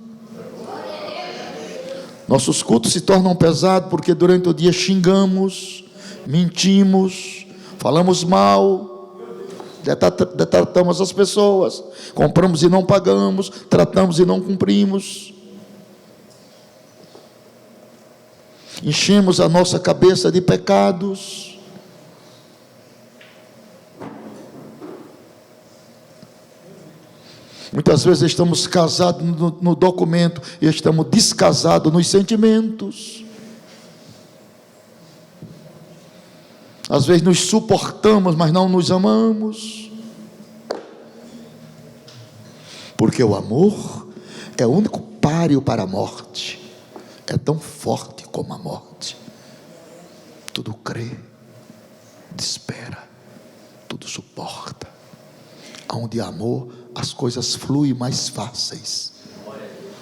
Nossos cultos se tornam pesados porque durante o dia xingamos, mentimos, falamos mal, detratamos as pessoas, compramos e não pagamos, tratamos e não cumprimos, enchemos a nossa cabeça de pecados. Muitas vezes estamos casados no documento e estamos descasados nos sentimentos. Às vezes nos suportamos, mas não nos amamos. Porque o amor é o único páreo para a morte. É tão forte como a morte. Tudo crê, espera, tudo suporta. Onde há amor, as coisas fluem mais fáceis.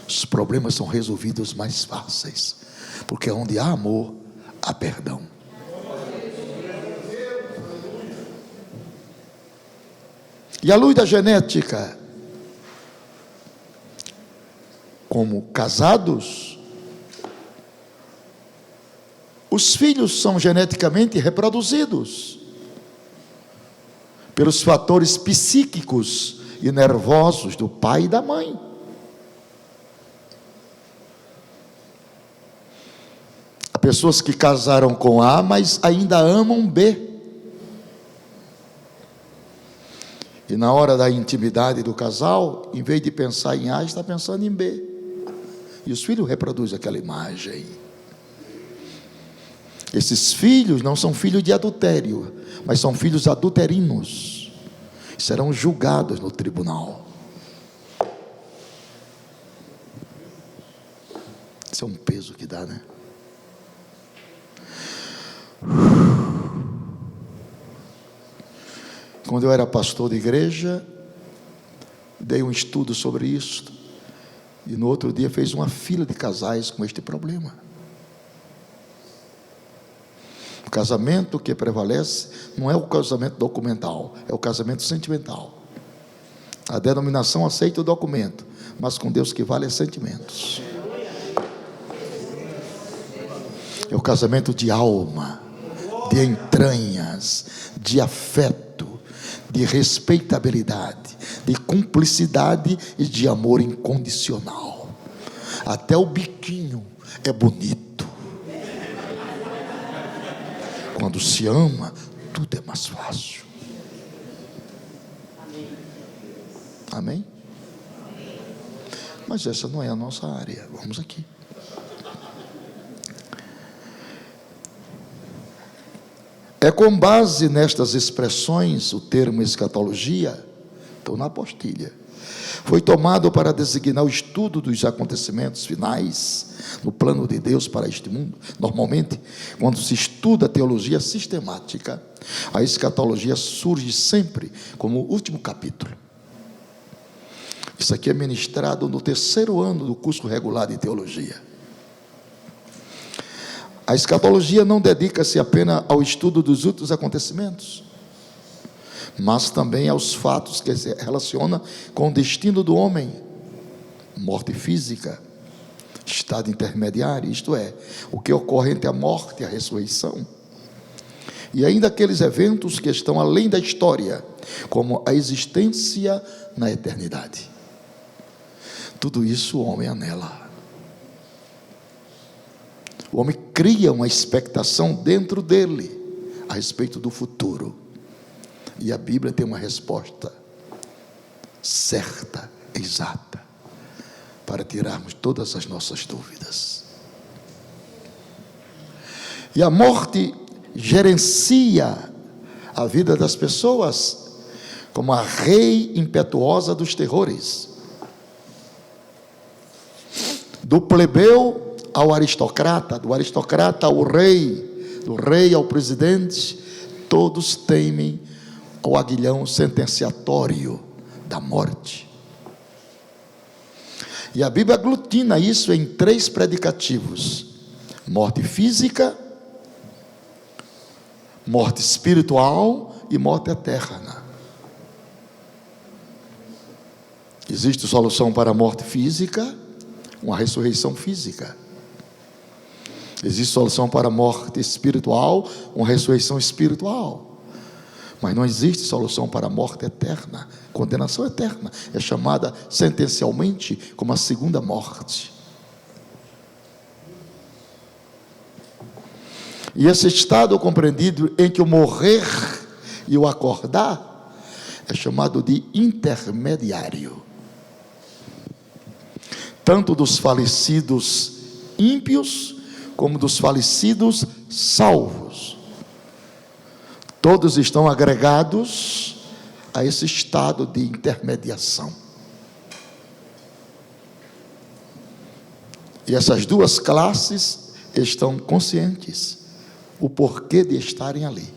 Os problemas são resolvidos mais fáceis. Porque onde há amor, há perdão. E à luz da genética, como casados, os filhos são geneticamente reproduzidos pelos fatores psíquicos e nervosos do pai e da mãe. Há pessoas que casaram com A, mas ainda amam B. E na hora da intimidade do casal, em vez de pensar em A, está pensando em B. E os filhos reproduzem aquela imagem. Esses filhos não são filhos de adultério, mas são filhos adulterinos. Serão julgados no tribunal. Isso é um peso que dá, né? Quando eu era pastor de igreja, dei um estudo sobre isso, e no outro dia fez uma fila de casais com este problema. O casamento que prevalece não é o casamento documental, é o casamento sentimental. A denominação aceita o documento, mas com Deus que vale é sentimentos. É o casamento de alma, de entranhas, de afeto, de respeitabilidade, de cumplicidade e de amor incondicional. Até o biquinho é bonito. Quando se ama, tudo é mais fácil. Amém? Mas essa não é a nossa área. Vamos aqui. É com base nestas expressões, o termo escatologia, estou na apostilha, foi tomado para designar o estudo dos acontecimentos finais no plano de Deus para este mundo. Normalmente, quando se estuda a teologia sistemática, a escatologia surge sempre como o último capítulo. Isso aqui é ministrado no 3º ano do curso regular de teologia. A escatologia não dedica-se apenas ao estudo dos últimos acontecimentos, mas também aos fatos que se relacionam com o destino do homem, morte física, estado intermediário, isto é, o que ocorre entre a morte e a ressurreição, e ainda aqueles eventos que estão além da história, como a existência na eternidade. Tudo isso o homem anela. O homem cria uma expectação dentro dele a respeito do futuro. E a Bíblia tem uma resposta certa, exata, para tirarmos todas as nossas dúvidas. E a morte gerencia a vida das pessoas como a rei impetuosa dos terrores. Do plebeu ao aristocrata, do aristocrata ao rei, do rei ao presidente, todos temem o aguilhão sentenciatório da morte. E a Bíblia aglutina isso em 3 predicativos: morte física, morte espiritual e morte eterna. Existe solução para a morte física, uma ressurreição física. Existe solução para a morte espiritual, uma ressurreição espiritual. Mas não existe solução para a morte eterna, condenação eterna. É chamada sentencialmente como a segunda morte. E esse estado compreendido em que o morrer e o acordar é chamado de intermediário. Tanto dos falecidos ímpios, como dos falecidos salvos. Todos estão agregados a esse estado de intermediação. E essas duas classes estão conscientes o porquê de estarem ali.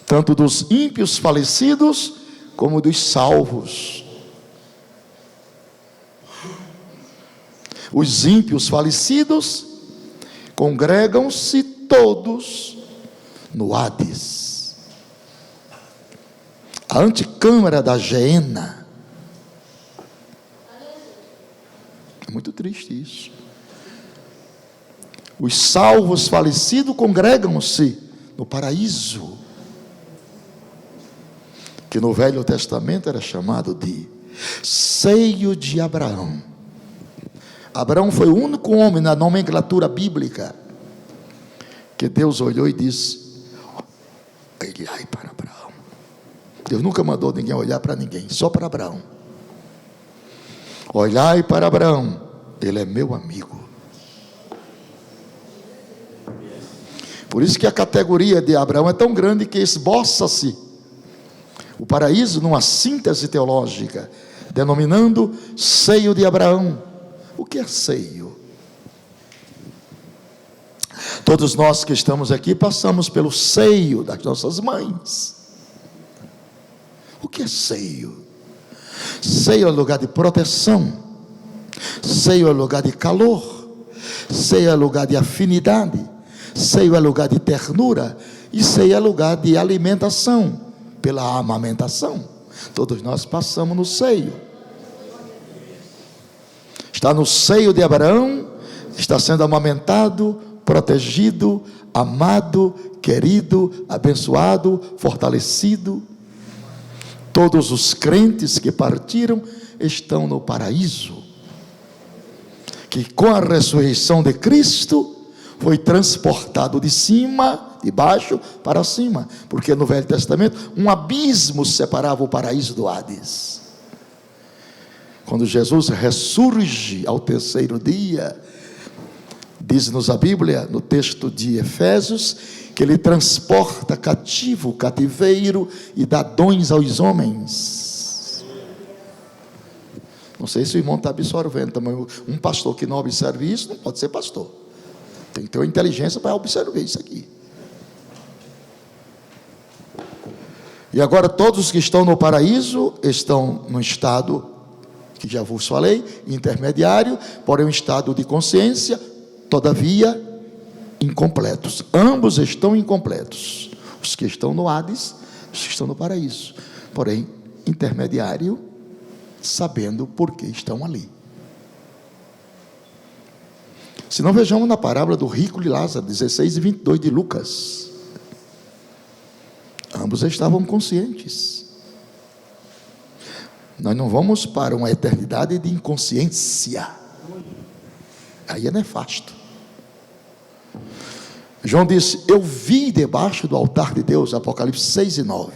Tanto dos ímpios falecidos, como dos salvos. Os ímpios falecidos congregam-se todos no Hades, a antecâmara da Geena. É muito triste isso. Os salvos falecidos congregam-se no paraíso, que no Velho Testamento era chamado de seio de Abraão. Abraão foi o único homem na nomenclatura bíblica que Deus olhou e disse: olhai para Abraão. Deus nunca mandou ninguém olhar para ninguém, só para Abraão. Olhai para Abraão, ele é meu amigo. Por isso que a categoria de Abraão é tão grande que esboça-se o paraíso numa síntese teológica, denominando seio de Abraão. O que é seio? Todos nós que estamos aqui passamos pelo seio das nossas mães. O que é seio? Seio é lugar de proteção, seio é lugar de calor, seio é lugar de afinidade, seio é lugar de ternura, e seio é lugar de alimentação, pela amamentação. Todos nós passamos no seio. Está no seio de Abraão, está sendo amamentado, protegido, amado, querido, abençoado, fortalecido. Todos os crentes que partiram estão no paraíso, que com a ressurreição de Cristo foi transportado de cima, de baixo para cima, porque no Velho Testamento um abismo separava o paraíso do Hades. Quando Jesus ressurge ao terceiro dia, diz-nos a Bíblia, no texto de Efésios, que ele transporta cativo o cativeiro e dá dons aos homens. Não sei se o irmão está absorvendo também. Um pastor que não observe isso não pode ser pastor. Tem que ter uma inteligência para observar isso aqui. E agora todos os que estão no paraíso estão no estado que já vos falei, intermediário, porém um estado de consciência, todavia incompletos. Ambos estão incompletos. Os que estão no Hades, os que estão no paraíso. Porém, intermediário, sabendo por que estão ali. Se não, vejamos na parábola do rico de Lázaro, 16 e 22 de Lucas. Ambos estavam conscientes. Nós não vamos para uma eternidade de inconsciência. Aí é nefasto. João disse: eu vi debaixo do altar de Deus, Apocalipse 6 e 9,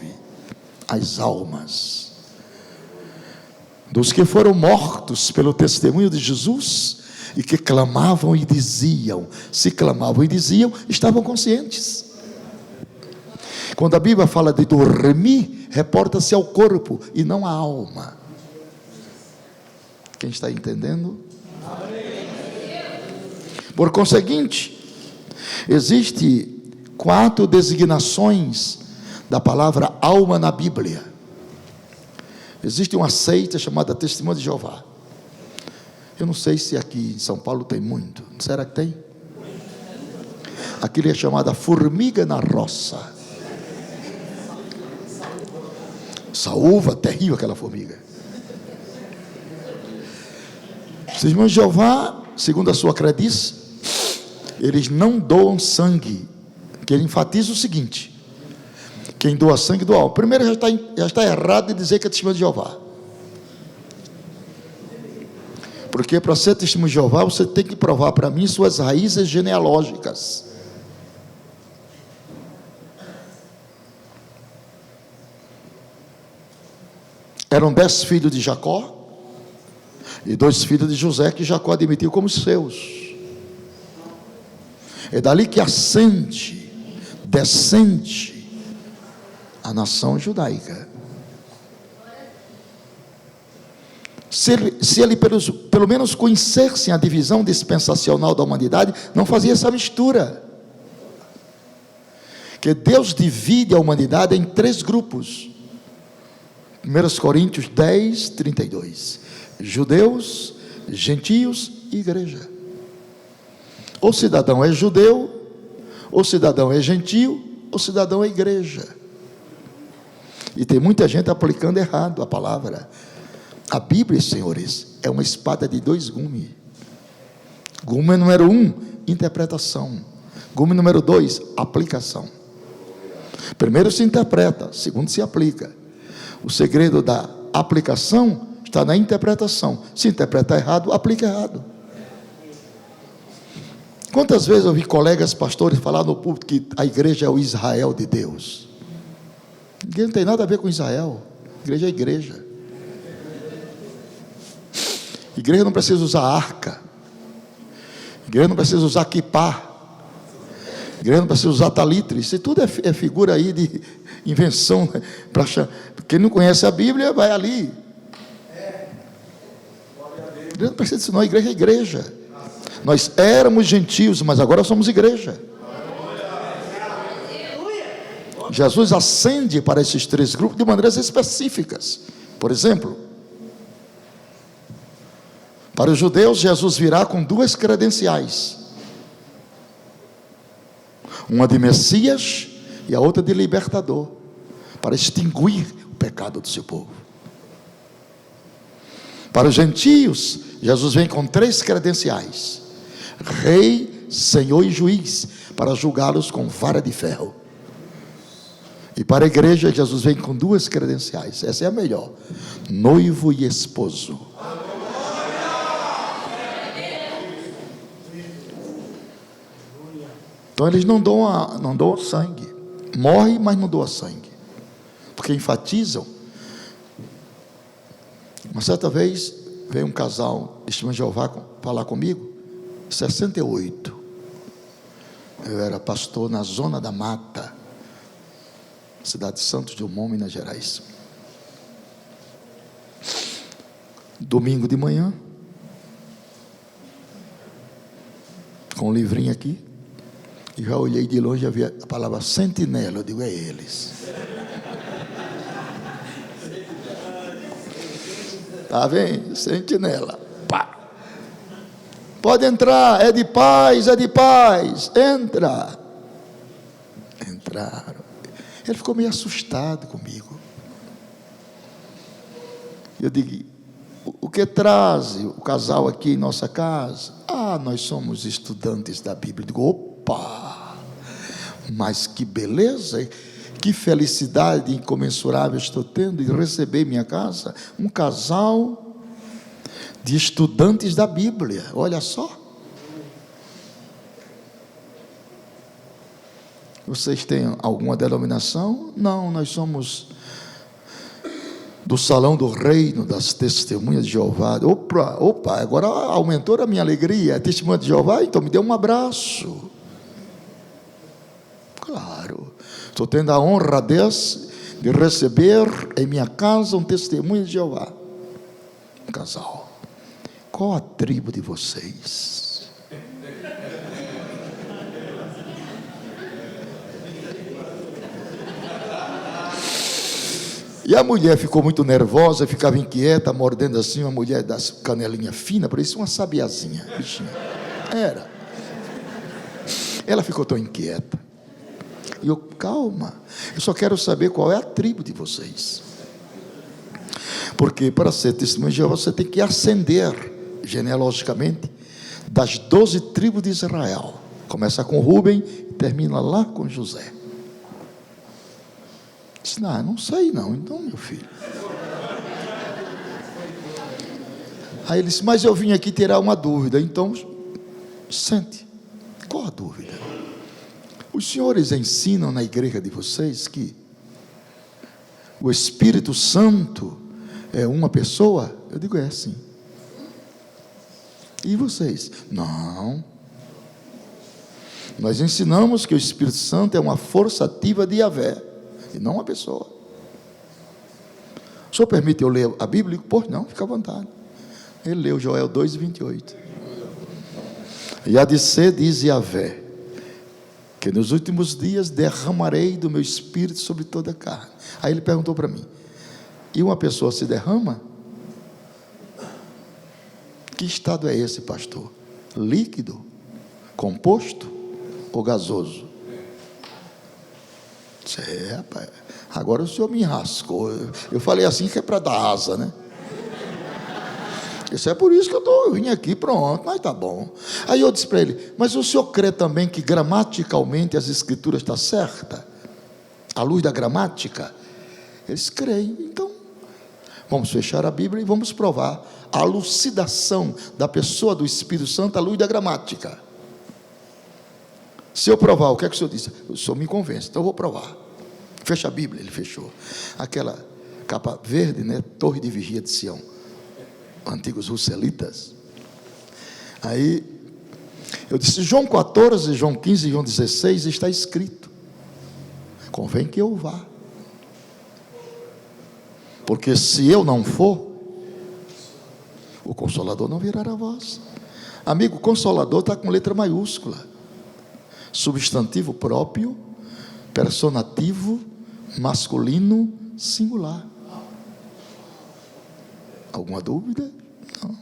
as almas dos que foram mortos pelo testemunho de Jesus e que clamavam e diziam. Se clamavam e diziam, estavam conscientes. Quando a Bíblia fala de dormir, reporta-se ao corpo e não à alma. Quem está entendendo? Por conseguinte, existe 4 designações da palavra alma na Bíblia. Existe uma seita chamada Testemunho de Jeová. Eu não sei se aqui em São Paulo tem muito. Será que tem? Aquilo é chamada formiga na roça. Saúva, terrível aquela formiga. Os irmãos de Jeová, segundo a sua crendice, eles não doam sangue, que ele enfatiza o seguinte: quem doa sangue, doa alma. Primeiro, já está errado de dizer que é testemunho de Jeová, porque para ser testemunho de Jeová, você tem que provar para mim suas raízes genealógicas. Eram 10 filhos de Jacó e 2 filhos de José, que Jacó admitiu como seus. É dali que ascende, descende a nação judaica. se ele pelo menos conhecesse a divisão dispensacional da humanidade, não fazia essa mistura. Que Deus divide a humanidade em 3 grupos. 1 Coríntios 10, 32. Judeus, gentios e igreja. Ou cidadão é judeu, ou cidadão é gentio, ou cidadão é igreja. E tem muita gente aplicando errado a palavra. A Bíblia, senhores, é uma espada de 2 gumes. Gume número 1, interpretação. Gume número 2, aplicação. Primeiro se interpreta, segundo se aplica. O segredo da aplicação está na interpretação. Se interpreta errado, aplica errado. Quantas vezes eu vi colegas pastores falar no púlpito que a igreja é o Israel de Deus? Ninguém não tem nada a ver com Israel. Igreja é igreja. Igreja não precisa usar arca. Igreja não precisa usar quipá. Igreja não precisa usar talitre. Isso tudo é figura aí de invenção. Quem não conhece a Bíblia, vai ali. Igreja não precisa disso não. A igreja é igreja. Nós éramos gentios, mas agora somos igreja. Jesus ascende para esses 3 grupos de maneiras específicas. Por exemplo, para os judeus, Jesus virá com 2 credenciais. Uma de Messias e a outra de libertador, para extinguir o pecado do seu povo. Para os gentios, Jesus vem com 3 credenciais: Rei, Senhor e Juiz, para julgá-los com vara de ferro. E para a igreja, Jesus vem com 2 credenciais. Essa é a melhor: noivo e esposo. Então eles não doam sangue. Morre, mas não doa sangue. Porque enfatizam. Uma certa vez veio um casal, Testemunho de Jeová, falar comigo. 68. Eu era pastor na Zona da Mata, cidade de Santos Dumont, Minas Gerais. Domingo de manhã, com um livrinho aqui, e já olhei de longe e vi a palavra sentinela. Eu digo, é eles. Está vendo? Sentinela. Pá. Pode entrar, é de paz, é de paz. Entra. Entraram. Ele ficou meio assustado comigo. Eu digo, o que traz o casal aqui em nossa casa? Nós somos estudantes da Bíblia. Eu digo, opa, mas que beleza, que felicidade incomensurável estou tendo de receber em minha casa um casal de estudantes da Bíblia. Olha só. Vocês têm alguma denominação? Não, nós somos do Salão do Reino das Testemunhas de Jeová. Opa, agora aumentou a minha alegria. É Testemunha de Jeová? Então me dê um abraço. Claro, estou tendo a honra de receber em minha casa um testemunho de Jeová. Um casal. Qual a tribo de vocês? E a mulher ficou muito nervosa, ficava inquieta, mordendo assim, uma mulher das canelinhas finas, parecia uma sabiazinha, bichinha. Era. Ela ficou tão inquieta. E eu, calma, eu só quero saber qual é a tribo de vocês. Porque para ser testemunho de Jeová, você tem que ascender genealogicamente das 12 tribos de Israel. Começa com Rubem e termina lá com José. Disse, não sei não. Então, meu filho. Aí ele disse, mas eu vim aqui tirar uma dúvida. Então, sente. Qual a dúvida? Os senhores ensinam na igreja de vocês que o Espírito Santo é uma pessoa? Eu digo, é assim. E vocês? Não. Nós ensinamos que o Espírito Santo é uma força ativa de Yahvé, e não uma pessoa. O senhor permite eu ler a Bíblia? Pois não, fica à vontade. Ele leu Joel 2:28. E há de ser, diz Yahvé, que nos últimos dias derramarei do meu espírito sobre toda a carne. Aí ele perguntou para mim: e uma pessoa se derrama? Que estado é esse, pastor? Líquido, composto ou gasoso? Rapaz, agora o senhor me enrascou. Eu falei assim que é para dar asa, né? Isso é por isso que eu vim aqui, pronto, mas tá bom. Aí eu disse para ele: mas o senhor crê também que gramaticalmente as escrituras estão certas? À luz da gramática? Eles creem. Então, vamos fechar a Bíblia e vamos provar a elucidação da pessoa do Espírito Santo à luz da gramática. Se eu provar, o que é que o senhor disse? O senhor me convence, então eu vou provar. Fecha a Bíblia. Ele fechou. Aquela capa verde, né? Torre de Vigia de Sião, antigos russelitas. Aí eu disse: João 14, João 15, João 16 está escrito, convém que eu vá, porque se eu não for, o Consolador não virá a vós. Amigo, Consolador está com letra maiúscula, substantivo próprio, personativo, masculino, singular. Alguma dúvida? Não.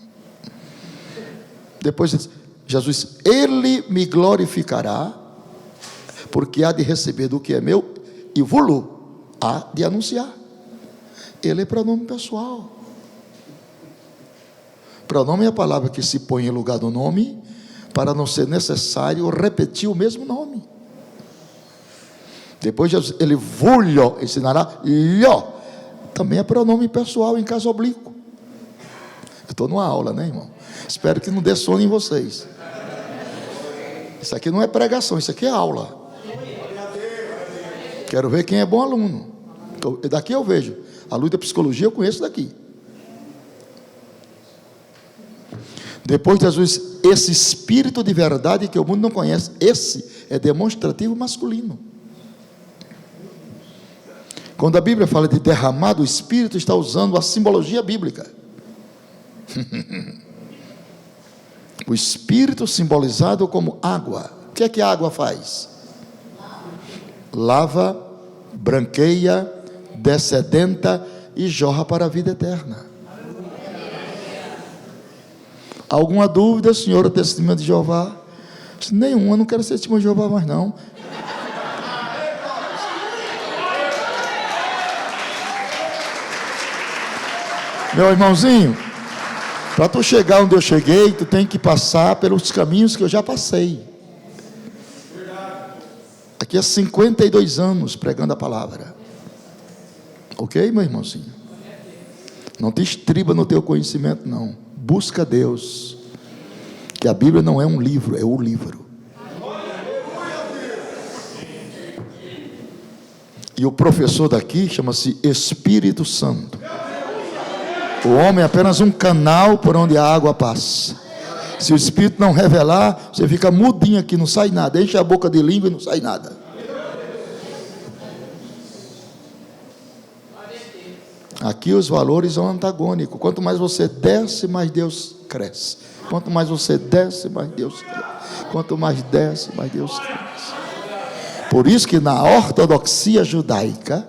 Depois Jesus: ele me glorificará, porque há de receber do que é meu e vou-lo há de anunciar. Ele é pronome pessoal. Pronome é a palavra que se põe em lugar do nome, para não ser necessário repetir o mesmo nome. Depois Jesus: ele vou-lhe ensinará, lhe, também é pronome pessoal em caso oblíquo. Eu estou numa aula, né, irmão? Espero que não dê sono em vocês. Isso aqui não é pregação, isso aqui é aula. Quero ver quem é bom aluno. Daqui eu vejo. A luz da psicologia eu conheço daqui. Depois Jesus: esse espírito de verdade que o mundo não conhece, esse é demonstrativo masculino. Quando a Bíblia fala de derramar do espírito, está usando a simbologia bíblica. O espírito simbolizado como água. O que é que a água faz? Lava, branqueia, dessedenta e jorra para a vida eterna. Alguma dúvida, senhora testemunha de Jeová? Nenhuma, eu não quero ser testemunha de Jeová mais não. Meu irmãozinho, para tu chegar onde eu cheguei, tu tem que passar pelos caminhos que eu já passei. Aqui há 52 anos pregando a palavra. Ok, meu irmãozinho? Não te estriba no teu conhecimento, não. Busca Deus, que a Bíblia não é um livro, é o livro. E o professor daqui chama-se Espírito Santo. O homem é apenas um canal por onde a água passa. Se o Espírito não revelar, você fica mudinho aqui, não sai nada. Enche a boca de língua e não sai nada. Aqui os valores são antagônicos. Quanto mais você desce, mais Deus cresce. Quanto mais você desce, mais Deus cresce. Quanto mais desce, mais Deus cresce. Por isso que na ortodoxia judaica,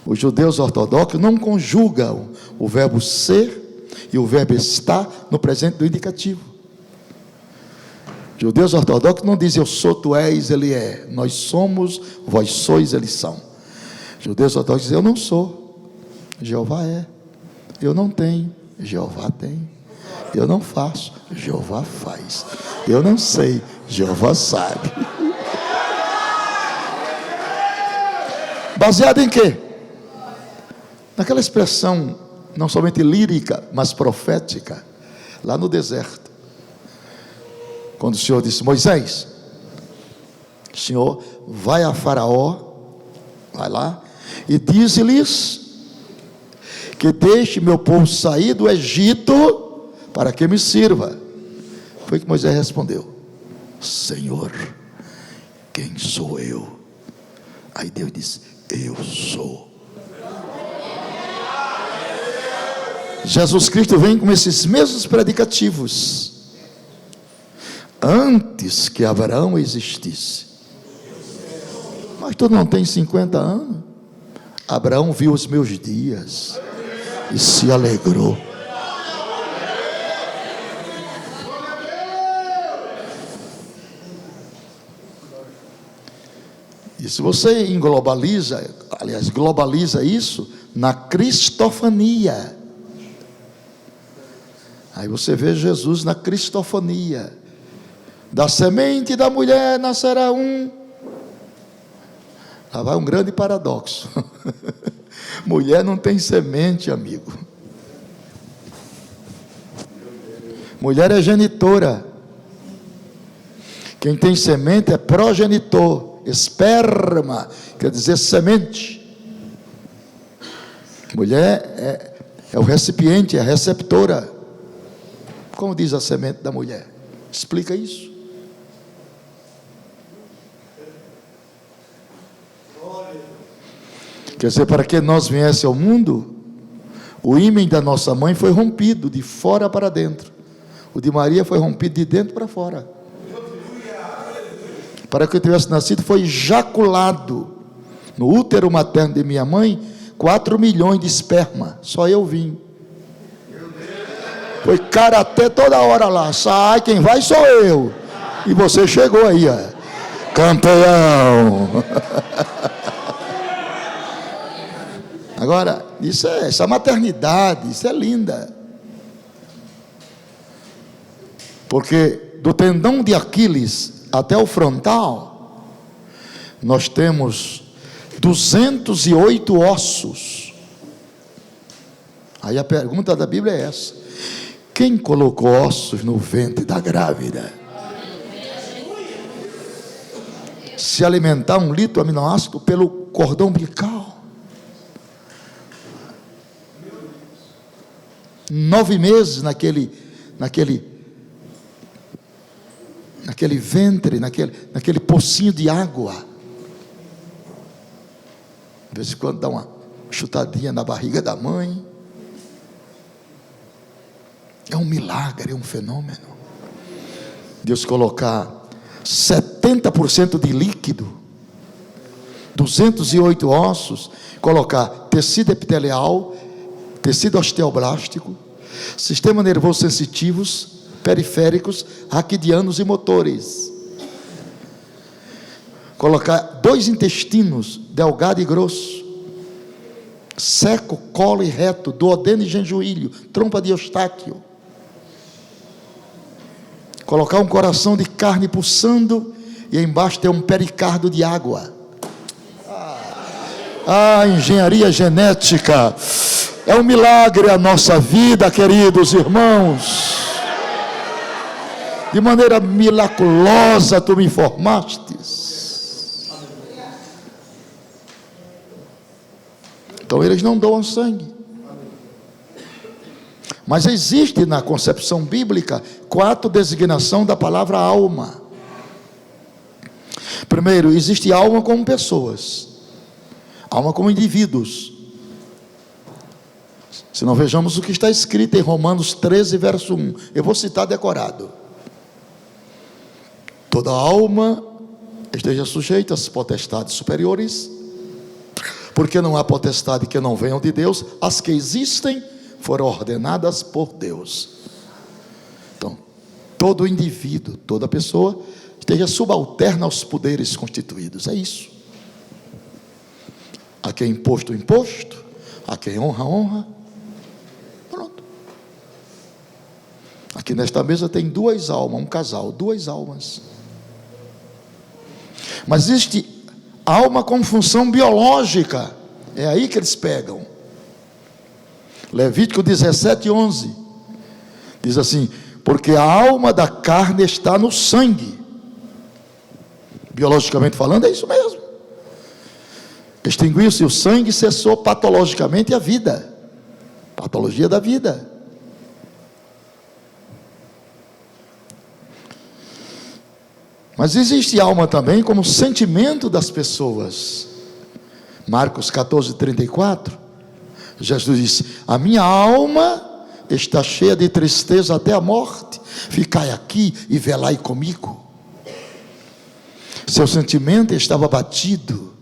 os judeus ortodoxos não conjugam o verbo ser e o verbo estar no presente do indicativo. Judeus ortodoxos não dizem eu sou, tu és, ele é. Nós somos, vós sois, eles são. Judeus ortodoxos dizem eu não sou, Jeová é. Eu não tenho, Jeová tem. Eu não faço, Jeová faz. Eu não sei, Jeová sabe. Baseado em quê? Naquela expressão não somente lírica, mas profética, lá no deserto, quando o Senhor disse: Moisés, o Senhor vai a Faraó, vai lá, e diz-lhes que deixe meu povo sair do Egito para que me sirva. Foi que Moisés respondeu: Senhor, quem sou eu? Aí Deus disse: eu sou. Jesus Cristo vem com esses mesmos predicativos. Antes que Abraão existisse. Mas tu não tem 50 anos? Abraão viu os meus dias e se alegrou. E se você globaliza isso na cristofania, aí você vê Jesus na cristofania. Da semente da mulher nascerá um. Lá vai um grande paradoxo. Mulher não tem semente, amigo. Mulher é genitora. Quem tem semente é progenitor. Esperma, quer dizer semente. Mulher é o recipiente, é a receptora. Como diz a semente da mulher? Explica isso. Quer dizer, para que nós viesse ao mundo, o ímen da nossa mãe foi rompido de fora para dentro. O de Maria foi rompido de dentro para fora. Para que eu tivesse nascido, foi ejaculado no útero materno de minha mãe 4 milhões de esperma. Só eu vim. Foi karatê toda hora lá. Sai, quem vai sou eu. E você chegou aí, ó. Campeão. Agora, essa maternidade, isso é linda. Porque do tendão de Aquiles até o frontal, nós temos 208 ossos. Aí a pergunta da Bíblia é essa: quem colocou ossos no ventre da grávida? Se alimentar 1 litro de aminoácido pelo cordão umbilical. 9 meses naquele ventre, naquele pocinho de água. De vez em quando dá uma chutadinha na barriga da mãe. É um milagre, é um fenômeno. Deus colocar 70% de líquido, 208 ossos, colocar tecido epitelial, tecido osteoblástico, sistema nervoso sensitivos, periféricos, raquidianos e motores. Colocar 2 intestinos, delgado e grosso, seco, colo e reto, duodeno e genjoílio, trompa de Eustáquio. Colocar um coração de carne pulsando e embaixo ter um pericardo de água. Engenharia genética é um milagre a nossa vida, queridos irmãos. De maneira miraculosa tu me formastes. Então eles não doam sangue. Mas existe na concepção bíblica 4 designações da palavra alma. Primeiro, existe alma como pessoas, alma como indivíduos. Se não vejamos o que está escrito em Romanos 13, verso 1. Eu vou citar decorado. Toda alma esteja sujeita às potestades superiores, porque não há potestade que não venham de Deus. As que existem foram ordenadas por Deus. Então, todo indivíduo, toda pessoa esteja subalterna aos poderes constituídos. É isso. A quem imposto, imposto. A quem honra, honra. Pronto. Aqui nesta mesa tem 2 almas, um casal, 2 almas. Mas existe alma com função biológica. É aí que eles pegam. Levítico 17, 11. Diz assim: porque a alma da carne está no sangue. Biologicamente falando, é isso mesmo. Extinguiu-se o sangue, cessou patologicamente a vida. Patologia da vida. Mas existe alma também como sentimento das pessoas. Marcos 14, 34. Jesus disse: a minha alma está cheia de tristeza até a morte. Ficai aqui e velai comigo. Seu sentimento estava abatido.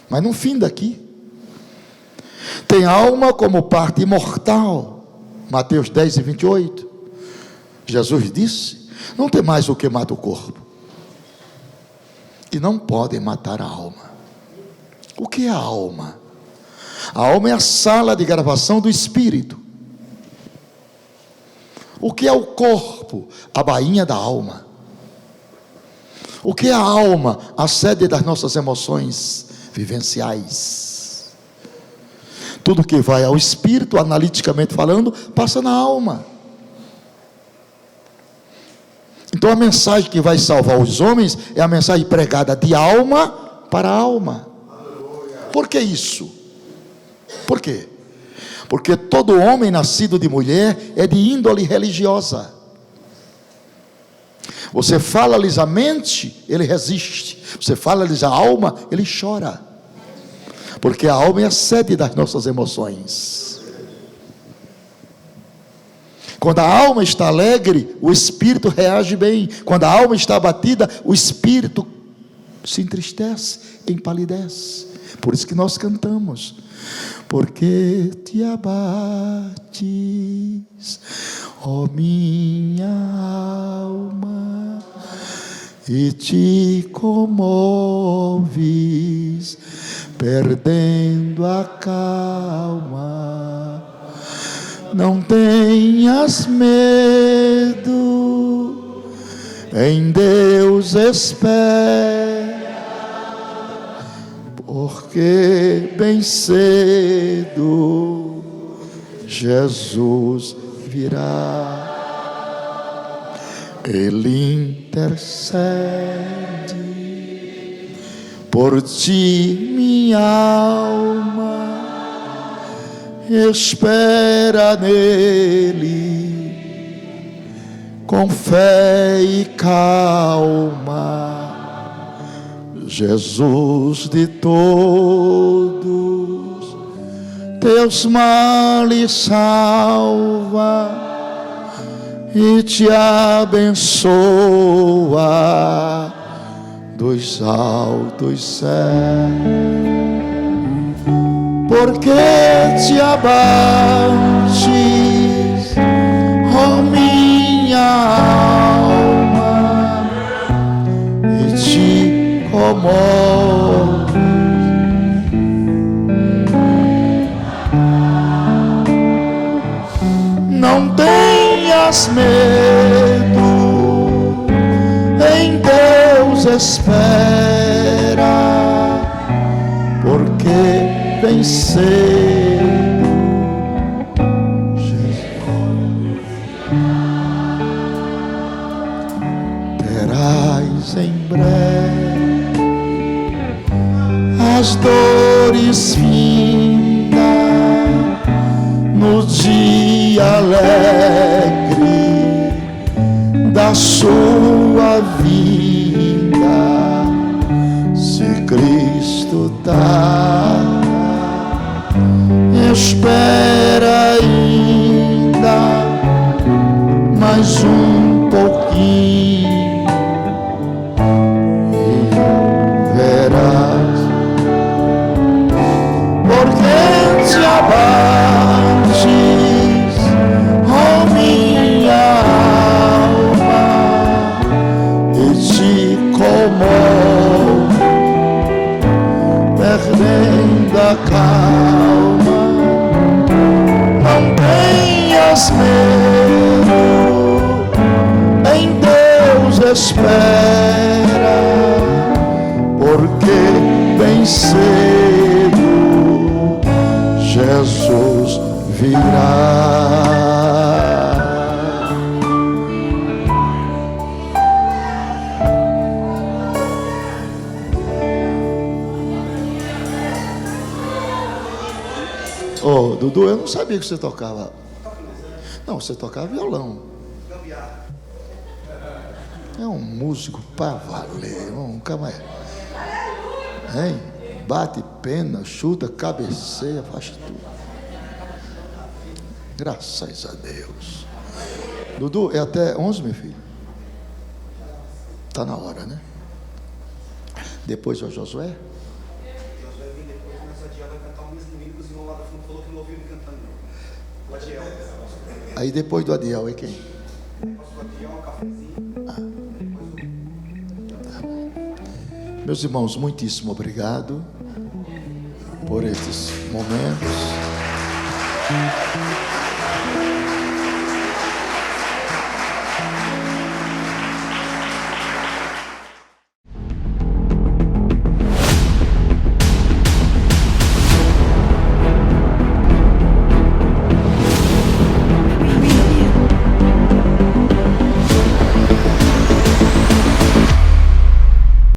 Mas no fim daqui, tem alma como parte imortal. Mateus 10 e 28. Jesus disse: não tem mais o que mata o corpo, e não podem matar a alma. O que é a alma? A alma é a sala de gravação do espírito. O que é o corpo? A bainha da alma. O que é a alma? A sede das nossas emoções vivenciais. Tudo que vai ao espírito, analiticamente falando, passa na alma. Então a mensagem que vai salvar os homens é a mensagem pregada de alma para alma. Por que isso? Por quê? Porque todo homem nascido de mulher é de índole religiosa. Você fala-lhes a mente, ele resiste. Você fala-lhes a alma, ele chora. Porque a alma é a sede das nossas emoções. Quando a alma está alegre, o espírito reage bem. Quando a alma está abatida, o espírito se entristece, empalidece. Por isso que nós cantamos: porque te abates, ó minha alma, e te comoves, perdendo a calma. Não tenhas medo, em Deus espera, porque bem cedo Jesus virá. Ele intercede por ti, minha alma, espera nele com fé e calma. Jesus de todos teus males salva e te abençoa dos altos céus. Porque te abates, ó minha alma, e te comoves. Não tenhas medo, em Deus espera, porque bem cedo Jesus terás em breve as dores findas no dia alegre da sua vinda. Se Cristo tá, espera ainda mais um pouquinho e verás. Porque te abates, ó minha alma, e te comove, perdendo a calma. Não tenhas medo, em Deus espera, porque bem cedo Jesus virá. Ô, Dudu, eu não sabia que você tocava. Não, você tocava violão. É um músico para valer. Nunca mais. Hein? Bate pena, chuta, cabeceia, faz tudo. Graças a Deus. Dudu, é até 11, meu filho? Está na hora, né? Depois é o Josué? Josué vem depois, mas o Adiel vai cantar um mesmo domingo, os irmãos lá da frente falou que não ouviu ele cantando, não. O Adiel. Aí depois do Adiel é quem? O Adiel, um cafezinho. Meus irmãos, muitíssimo obrigado por estes momentos.